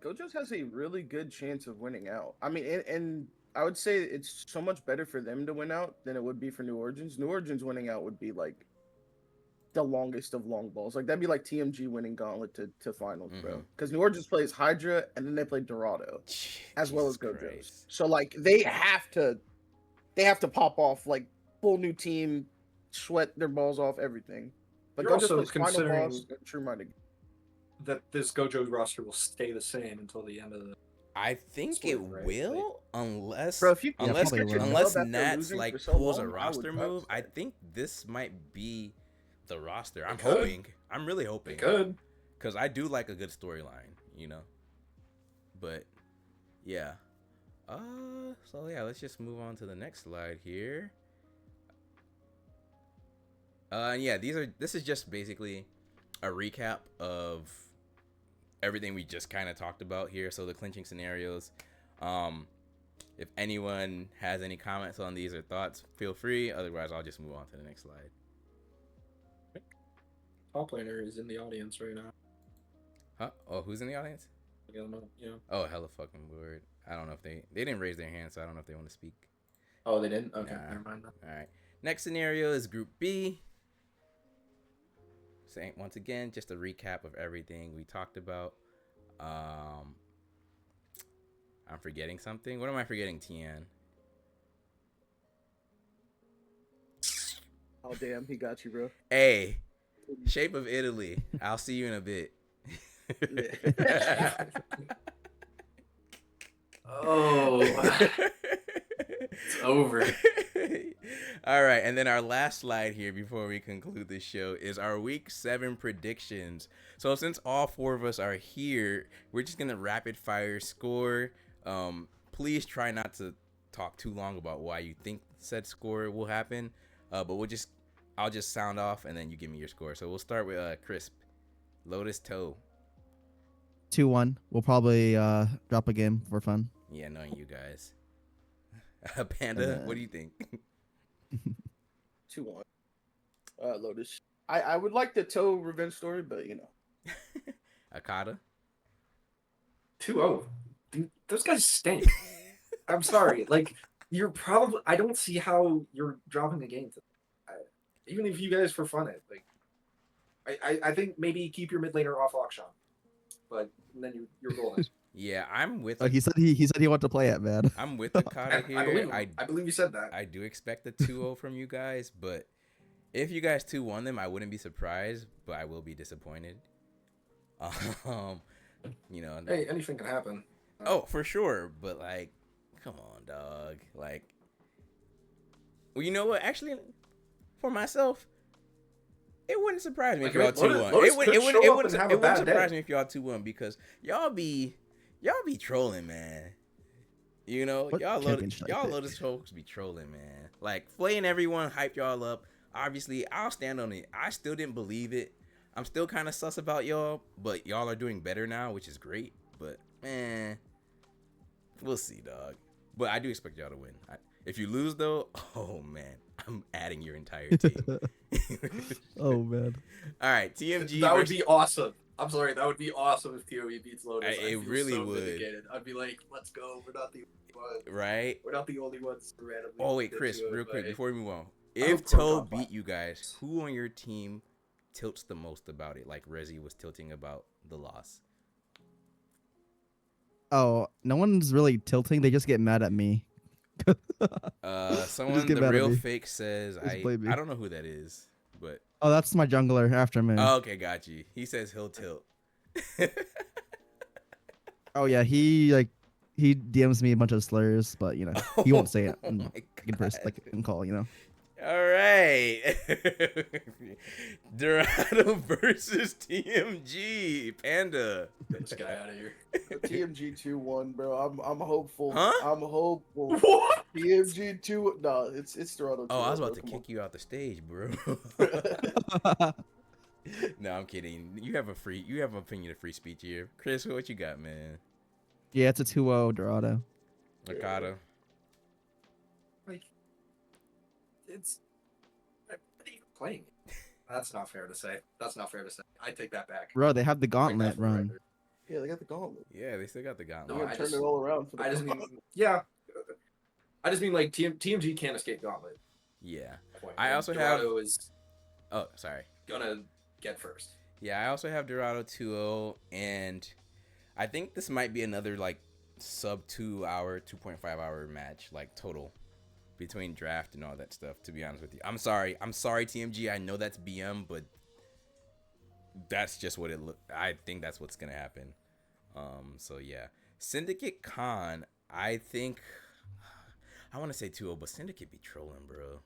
Gojo's has a really good chance of winning out. I mean, and I would say it's so much better for them to win out than it would be for New Origins. New Origins winning out would be like the longest of long balls. Like that'd be like TMG winning Gauntlet to finals, bro. Because New Origins plays Hydra and then they play Dorado as well as Jesus Gojo's. Christ. So like they have to pop off like full new team, sweat their balls off, everything. But You're Gojo's also plays final considering- boss and True Minded. That this Gojo roster will stay the same until the end of the. I think Split, it right? will, unless Bro, if you Yeah, unless probably will. unless After Nats losing like for so pulls a long, I would roster vouch move. I that. think this might be the roster. I'm It could. hoping. I'm really hoping. Good. Because I do like a good storyline, you know. But yeah. So yeah, let's just move on to the next slide here. Yeah, this is just basically a recap of everything we just kind of talked about here. So the clinching scenarios. If anyone has any comments on these or thoughts, feel free. Otherwise, I'll just move on to the next slide. Top laner is in the audience right now. Huh? Oh, who's in the audience? You know. Oh, hella fucking word. I don't know if they didn't raise their hand, so I don't know if they want to speak. Oh, they didn't. Okay, Nah. never mind. All right. Next scenario is Group B. Same once again, just a recap of everything we talked about. I'm forgetting something. What am I forgetting, Tian? Oh damn, he got you, bro. Hey, Shape of Italy. I'll see you in a bit. Oh, it's over. All right, and then our last slide here before we conclude the show is our week 7 predictions. So since all 4 of us are here, we're just gonna rapid fire score. Please try not to talk too long about why you think said score will happen. But I'll just sound off and then you give me your score. So we'll start with Crisp. Lotus Toe. 2-1. We'll probably drop a game for fun. Yeah, knowing you guys. Panda, what do you think? 2-1. Lotus. I would like the Toe revenge story, but you know. Akata. 2-0. Dude, those guys stink. I'm sorry. Like, you're probably. I don't see how you're dropping the game. Even if you guys for fun it. Like, I think maybe keep your mid laner off auction. But then you're golden. Yeah, I'm with. He said he wanted to play it, man. I'm with Akata here. I believe you said that. I do expect a 2-0 from you guys, but If you guys 2-1 them, I wouldn't be surprised, but I will be disappointed. You know. Hey, anything can happen. Oh, for sure, but like, come on, dog. Like, well, you know what? Actually, for myself, it wouldn't surprise me if y'all 2-1. It wouldn't surprise me if y'all 2-1 because y'all be trolling, man. You know, What y'all championship Lotus folks be trolling, man. Like, Flay and everyone hyped y'all up. Obviously, I'll stand on it. I still didn't believe it. I'm still kind of sus about y'all, but y'all are doing better now, which is great. But, man, we'll see, dog. But I do expect y'all to win. If you lose, though, oh, man, I'm adding your entire team. Oh, man. All right, TMG. That would be awesome. I'm sorry, that would be awesome if TOE beats Lotus. It really would. Vindicated. I'd be like, let's go. We're not the only ones. Right? We're not the only ones to randomly. Oh, wait, Chris, real quick, before we move on. I If hope Crow Toe top beat five. you guys, who on your team tilts the most about it? Like Rezi was tilting about the loss. Oh, no one's really tilting. They just get mad at me. Someone, get the mad at real me. fake says, Just blame me. I don't know who that is, but. Oh, that's my jungler, Aftermoon. Oh, okay, got you. He says he'll tilt. Oh yeah, he DMs me a bunch of slurs, but you know he won't say it Oh in, my in person, God. like in call. You know. All right. Dorado versus TMG. Panda. Get this guy out of here. TMG 2-1, bro. I'm hopeful. Huh? I'm hopeful. What? TMG 2. No, it's Dorado 2. Oh, I was about bro. to Come kick you out the stage, bro. on. No, I'm kidding. You have an opinion of free speech here. Chris, what you got, man? Yeah, it's a 2-0 Dorado. Nakata. Like, it's. What are you playing? That's not fair to say. I take that back. Bro, they have the Take that gauntlet for the run. record. Yeah, they got the gauntlet. Yeah, they still got the They're gauntlet. gonna I turn just- it all around for the I just mean, gauntlet. yeah. I just mean like TMG can't escape Gauntlet. Yeah. Point. I And also have- Dorado is Oh, sorry. gonna get first. Yeah, I also have Dorado 2-0, and I think this might be another like sub 2 hour, 2.5 hour match, like total, between draft and all that stuff. To be honest with you, I'm sorry, TMG. I know that's BM, but that's just what I think that's what's gonna happen. So yeah, Syndicate Con. I think I want to say 2-0, but Syndicate be trolling, bro.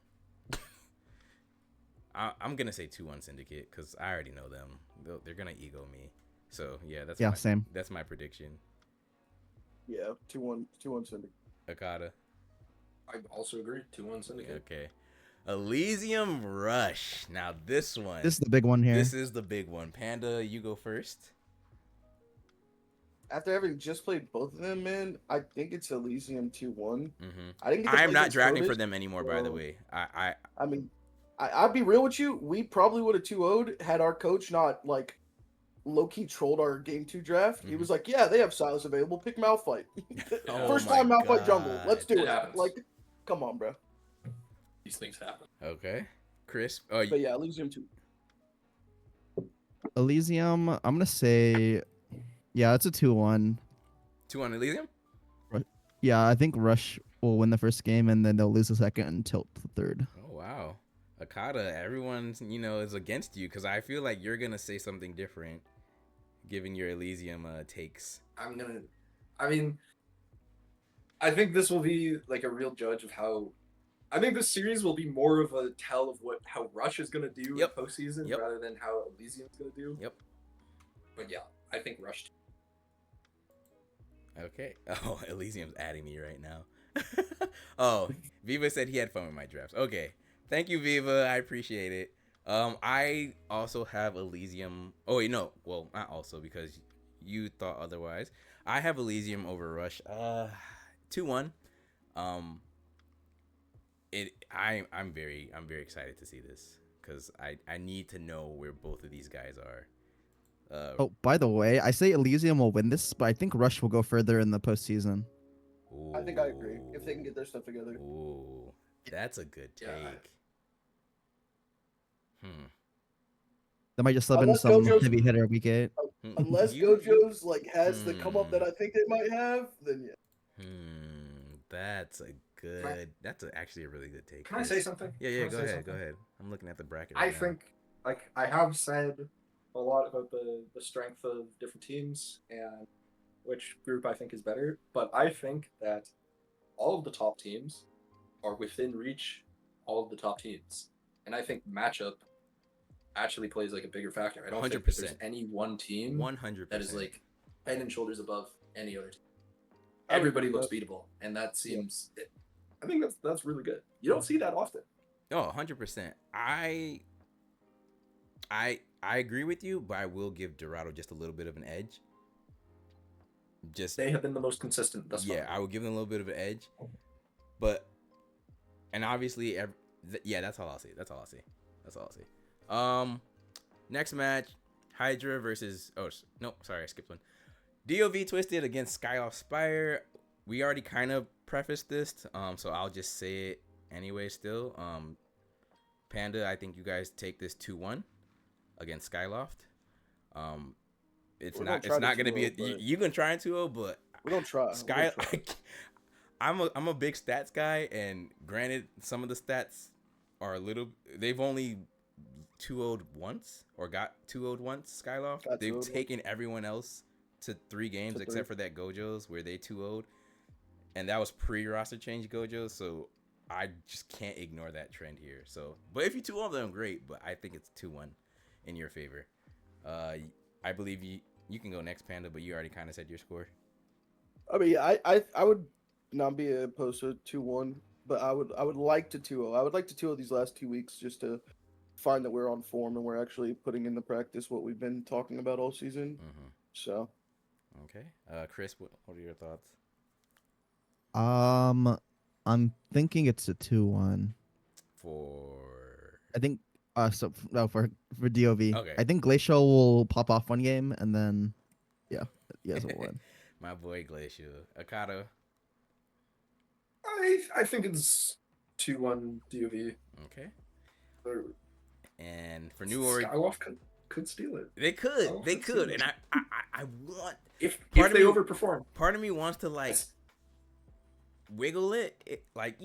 I'm gonna say 2-1 Syndicate because I already know them. They're gonna ego me. So yeah, Same. That's my prediction. Yeah, 2-1 Syndicate. Akata. I also agree. 2-1 Syndicate. Okay. Elysium Rush. Now this one. This is the big one here. This is the big one. Panda, you go first. After having just played both of them, man, I think it's Elysium 2-1. Mm-hmm. I didn't get to I am play not against drafting for Lotus, them anymore, by the so- way. I mean, I'll be real with you. We probably would have 2-0'd had our coach not like low-key trolled our game 2 draft. He Mhm. was like, "Yeah, they have Silas available. Pick Malphite. Oh First my time Malphite jungle. Let's do It it." happens. Like, come on, bro. These things happen. Okay. Chris. Oh, But yeah, Elysium 2. Elysium, I'm gonna say, yeah, it's a 2-1. 2-1 Elysium. Yeah, I think Rush will win the first game and then they'll lose the second and tilt the third. Oh wow. Akata, everyone, is against you because I feel like you're gonna say something different, given your Elysium takes. I mean, I think this will be like a real judge of how. I think this series will be more of a tell of how Rush is gonna do Yep. in postseason Yep. rather than how Elysium's gonna do. Yep. But yeah, I think Rush. Okay. Oh, Elysium's adding me right now. Oh, Viva said he had fun with my drafts. Okay. Thank you, Viva. I appreciate it. I also have Elysium. Oh wait, no. Well, not also because you thought otherwise. I have Elysium over Rush. 2-1. I'm very excited to see this because I need to know where both of these guys are. Oh, by the way, I say Elysium will win this, but I think Rush will go further in the postseason. I think I agree. If they can get their stuff together. Ooh, that's a good take. Yeah. They might just sub in Unless some Gojo's- heavy hitter week 8. Unless You- Gojo's like has the come up that I think they might have, then yeah. That's a good. That's actually a really good take. Can I say something? Yeah, Can I go say ahead. something? Go ahead. I'm looking at the bracket. I Right now. think, like, I have said a lot about the strength of different teams and which group I think is better, but I think that all of the top teams are within reach. All of the top teams, and I think matchup actually plays like a bigger factor. I don't think that there's 100%. any one team 100%. that is like head and shoulders above any other team. I would Everybody agree looks with beatable, and that seems. I think that's really good. You don't see that often. Oh, 100%. I agree with you, but I will give Dorado just a little bit of an edge. Just They have been the most consistent thus yeah, far. I will give them a little bit of an edge, but and obviously, yeah, that's all I'll say. That's all I'll say. That's all I'll say. Next match, Hydra versus no, sorry, I skipped one. DOV Twisted against Skyloft Spire. We already kind of prefaced this, so I'll just say it anyway. Still, Panda, I think you guys take this 2-1 against Skyloft. It's not gonna be you can try in 2-0, but we don't try. Sky. I'm a big stats guy, and granted, some of the stats are a little. They've only 2-0'd once or got 2-0'd once. Skyloft. They've taken everyone else to 3 games except for that Gojo's where they 2-0'd, and that was pre-roster change Gojo. So I just can't ignore that trend here. So, but if you 2-0 them, great. But I think it's 2-1 in your favor. I believe you can go next, Panda, but you already kind of said your score. I mean, I would not be opposed to 2-1, but I would like to 2-0. I would like to 2-0 these last 2 weeks just to find that we're on form and we're actually putting into practice what we've been talking about all season. Mm-hmm. So, okay, Chris, what are your thoughts? I'm thinking it's a 2-1. I think for DOV. Okay. I think Glacial will pop off one game and then yeah, you guys will win. My boy Glacial. Akata. I think it's 2-1 DOV. Okay. Or and for New Orleans, Skyloft could steal it. They could, and I want if they overperform. Part of me wants to like wiggle it, like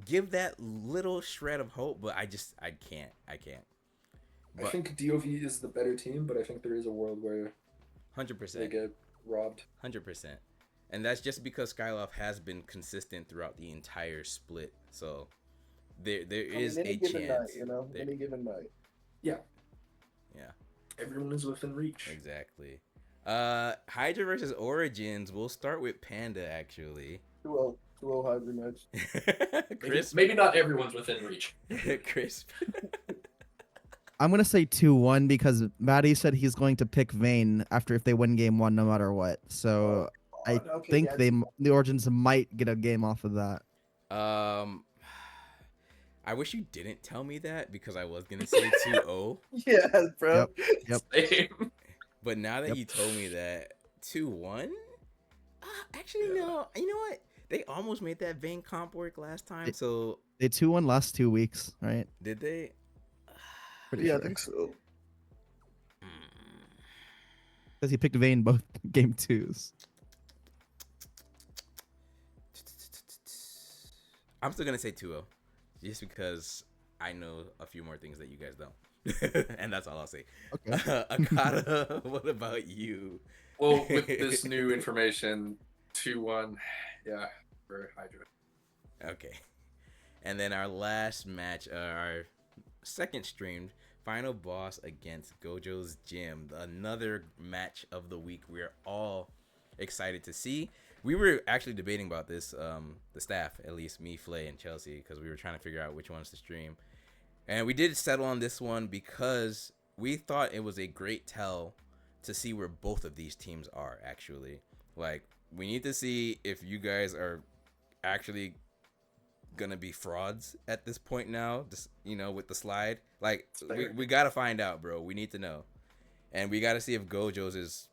give that little shred of hope, but I can't. But I think DOV is the better team, but I think there is a world where 100% they get robbed. 100%, and that's just because Skyloft has been consistent throughout the entire split, so there is a chance. Night, any given night. Yeah. Yeah. Everyone is within reach. Exactly. Hydra versus Origins. We'll start with Panda actually. 2-0 Hydra match. Crisp. Maybe not everyone's within reach. Crisp. I'm gonna say 2-1 because Maddie said he's going to pick Vayne after if they win game 1 no matter what. So I think the Origins might get a game off of that. I wish you didn't tell me that because I was gonna say 2-0. Yeah, bro. Yep. Same. But now that you told me that 2-1, actually no. You know what? They almost made that Vayne comp work last time. So they 2-1 last 2 weeks, right? Did they? Pretty sure. I think so. Because he picked Vayne both game 2s. I'm still gonna say 2-0. Just because I know a few more things that you guys don't. And that's all I'll say. Okay. Akata, what about you? Well, with this new information, 2-1, yeah, for Hydra. Okay. And then our last match, our second streamed, final boss against Gojo's Gym. Another match of the week we're all excited to see. We were actually debating about this, the staff, at least me, Flay, and Chelsea, because we were trying to figure out which ones to stream. And we did settle on this one because we thought it was a great tell to see where both of these teams are, actually. Like, we need to see if you guys are actually going to be frauds at this point now, just, with the slide. Like, we got to find out, bro. We need to know. And we got to see if Gojo's is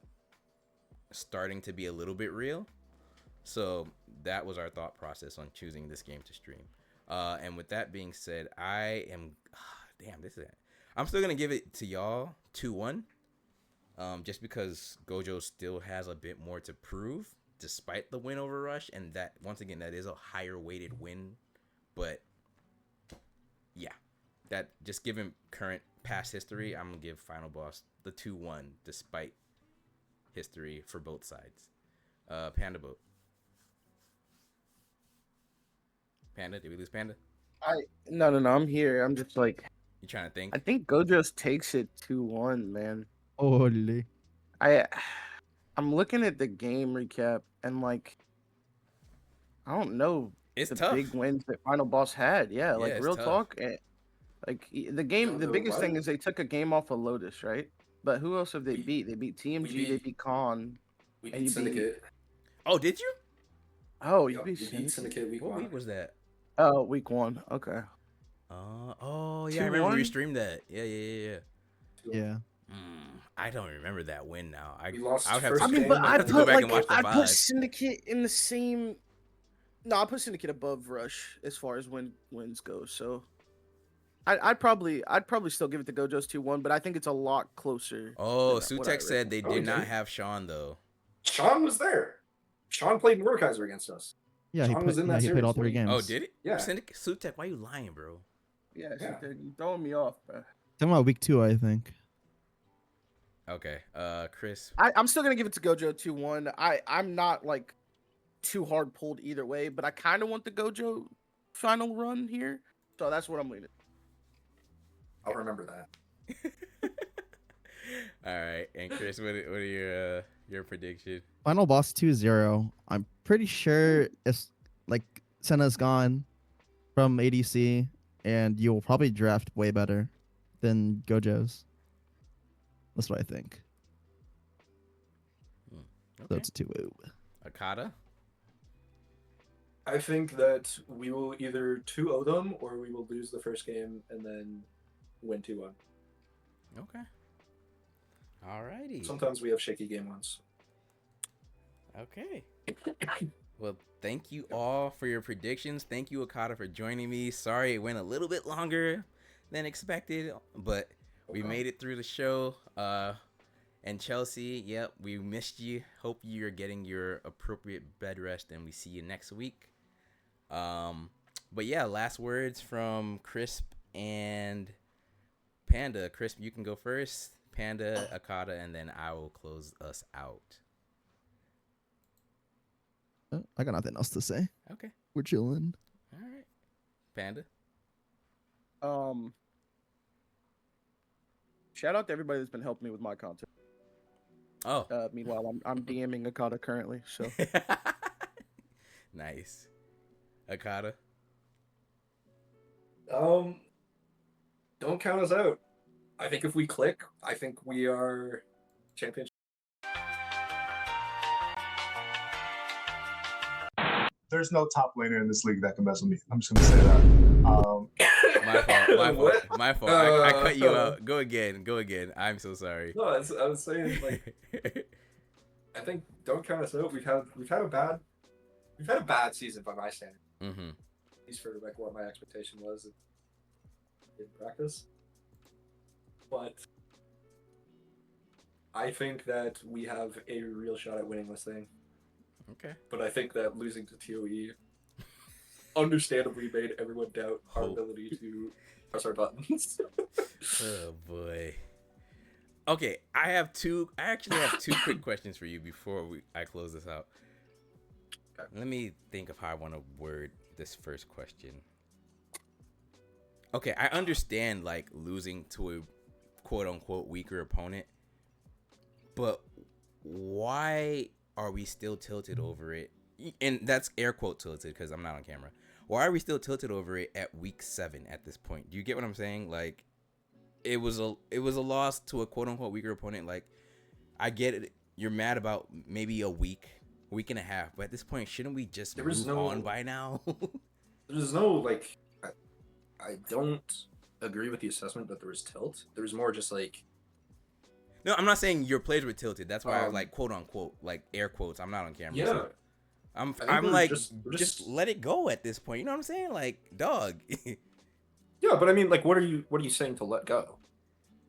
starting to be a little bit real. So that was our thought process on choosing this game to stream. And with that being said, I'm still going to give it to y'all 2-1. Just because Gojo still has a bit more to prove despite the win over Rush, and that once again that is a higher weighted win, but yeah, that just given current past history, I'm gonna give Final Boss the 2-1 despite history for both sides. Panda Boat. Panda, did we lose Panda? No, I'm here. I'm just like, You trying to think? I think Gojo's takes it 2-1, man. Holy. I'm looking at the game recap and like, I don't know It's the tough. big wins that Final Boss had. Yeah, like it's real tough. talk. Like the game, Don't the know biggest thing what? is they took a game off of Lotus, right? But who else have they beat? They beat TMG, they beat Khan. We And beat you Syndicate. Oh, did you? Oh, you Yup, beat we beat Syndicate? Syndicate week What 1. week was that? Oh, week 1. Okay. Oh yeah, I remember we 2-1? streamed that. Yeah. Yeah. I don't remember that win now. We lost I would have first to. I mean, game, but but I'd I have to then- go put back like and watch the I put VOD. Syndicate in the same. No, I put Syndicate above Rush as far as wins go. So, I'd probably still give it to Gojo's 2-1, but I think it's a lot closer. Oh, than what I Sutek said they Oh, did he not did? have Sean though. Sean was there. Sean played Mordekaiser against us. Yeah, Sean was in that he played all series, 3 wasn't he? games. Oh, did it? Yeah. Sutek, why you lying, bro? Yeah, Yeah. Sutek, you throwing me off, bro. Talking about week 2, I think. Okay. Chris. I'm still gonna give it to Gojo 2-1. I'm not like too hard pulled either way, but I kind of want the Gojo final run here, so that's what I'm leaning. I'll remember that. All right, and Chris, what are your prediction? Final boss 2-0. I'm pretty sure it's like Senna's gone from ADC, and you'll probably draft way better than Gojo's. That's what I think. So Okay. it's a 2-0. Akata. I think that we will either 2-0 them or we will lose the first game and then win 2-1. Okay. Alrighty. Sometimes we have shaky game ones. Okay. Well, thank you all for your predictions. Thank you, Akata, for joining me. Sorry it went a little bit longer than expected, but we Okay. made it through the show. And Chelsea, yep, we missed you. Hope you're getting your appropriate bed rest, and we see you next week. But yeah, last words from Crisp and Panda. Crisp, you can go first. Panda, Akata, and then I will close us out. I got nothing else to say. Okay. We're chilling. All right. Panda. Shout out to everybody that's been helping me with my content. Oh. Meanwhile, I'm DMing Akata currently, so Nice. Akata. Don't count us out. I think if we click, I think we are champions. There's no top laner in this league that can mess with me. I'm just gonna say that. My fault. What? My fault. I cut you out. Go again. I'm so sorry. No, I was saying like I think don't count us out. We've had a bad season by my standard. Mm-hmm. At least for like what my expectation was in practice. But I think that we have a real shot at winning this thing. Okay. But I think that losing to TOE understandably made everyone doubt our Hope. ability to press our buttons. Oh boy. Okay, I actually have two quick questions for you before I close this out. Okay. Let me think of how I want to word this first question. Okay, I understand like losing to a quote unquote weaker opponent, but why are we still tilted over it? And that's air quote tilted because I'm not on camera. Why are we still tilted over it at week 7 at this point? Do you get what I'm saying? Like, it was a loss to a quote unquote weaker opponent. Like, I get it. You're mad about maybe a week and a half, but at this point, shouldn't we just There was move no- on by now? There's no like I don't agree with the assessment that there was tilt. There was more just like No, I'm not saying your plays were tilted. That's why I was Um, like quote unquote, like air quotes. I'm not on camera. yeah. So I'm think I'm we're like we're just let it go at this point. You know what I'm saying? Like, dog. Yeah, but I mean, like, what are you saying to let go?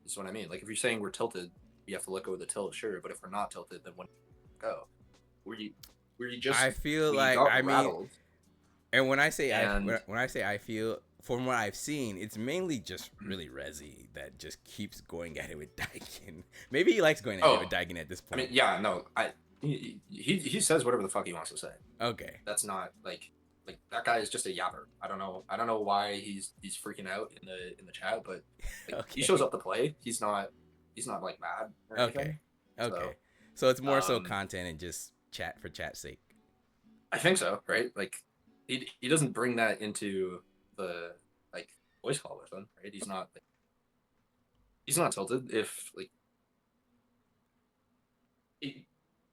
Is what I mean. Like, if you're saying we're tilted, we have to let go of the tilt, sure. But if we're not tilted, then when go? Were you? We just I feel we like, got I mean, rattled. and when I say And- when I say I feel, from what I've seen, it's mainly just really Rezi that just keeps going at it with Daikin. Maybe he likes going at it with Daikin at this I point. mean, yeah, no, he says whatever the fuck he wants to say. Okay. That's not like that guy is just a yapper. I don't know why he's freaking out in the chat, but like, Okay. he shows up to play. He's not like mad or anything. Okay. So it's more so um, content and just chat for chat's sake. I think so, right? Like he doesn't bring that into the like voice call with him, right? He's not tilted if like it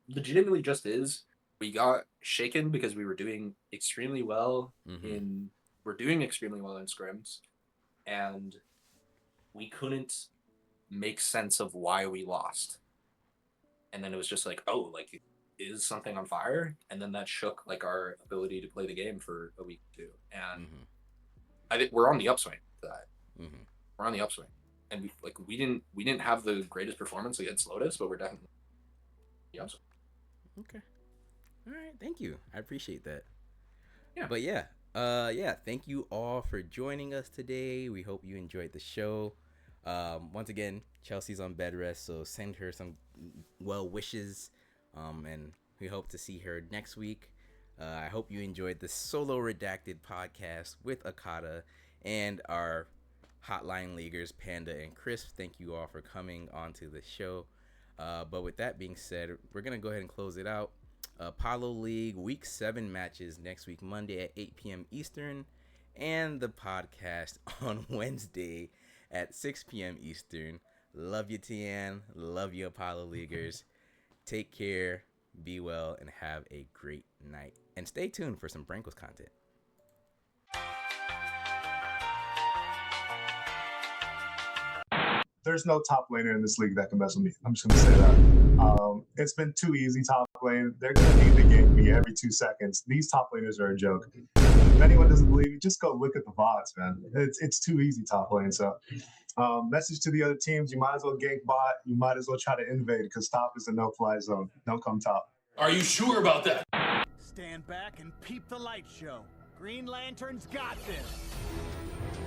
legitimately just is. We got shaken because we were doing extremely well Mhm. we're doing extremely well in scrims, and we couldn't make sense of why we lost. And then it was just like, oh, like, is something on fire? And then that shook like our ability to play the game for a week or two. And Mhm. I think we're on the upswing to that. Mhm. We're on the upswing, and we didn't have the greatest performance against Lotus, but we're definitely the upswing. Okay. All right. Thank you. I appreciate that. Yeah. But yeah. Yeah. Thank you all for joining us today. We hope you enjoyed the show. Once again, Chelsea's on bed rest, so send her some well wishes. And we hope to see her next week. I hope you enjoyed the solo redacted podcast with Akata and our hotline leaguers, Panda and Chris. Thank you all for coming onto the show. But with that being said, we're going to go ahead and close it out. Apollo League Week 7 matches next week, Monday at 8 p.m. Eastern. And the podcast on Wednesday at 6 p.m. Eastern. Love you, Tian. Love you, Apollo Leaguers. Take care, be well, and have a great night. And stay tuned for some Brankos content. There's no top laner in this league that can mess with me. I'm just gonna say that. It's been too easy top lane. They're gonna need to gank me every 2 seconds. These top laners are a joke. If anyone doesn't believe me, just go look at the VODs, man. It's too easy top lane. So message to the other teams, you might as well gank bot. You might as well try to invade because top is a no-fly zone. Don't come top. Are you sure about that? Stand back and peep the light show. Green Lantern's got this.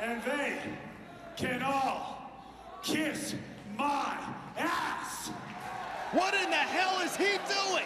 And they can all kiss my ass! What in the hell is he doing?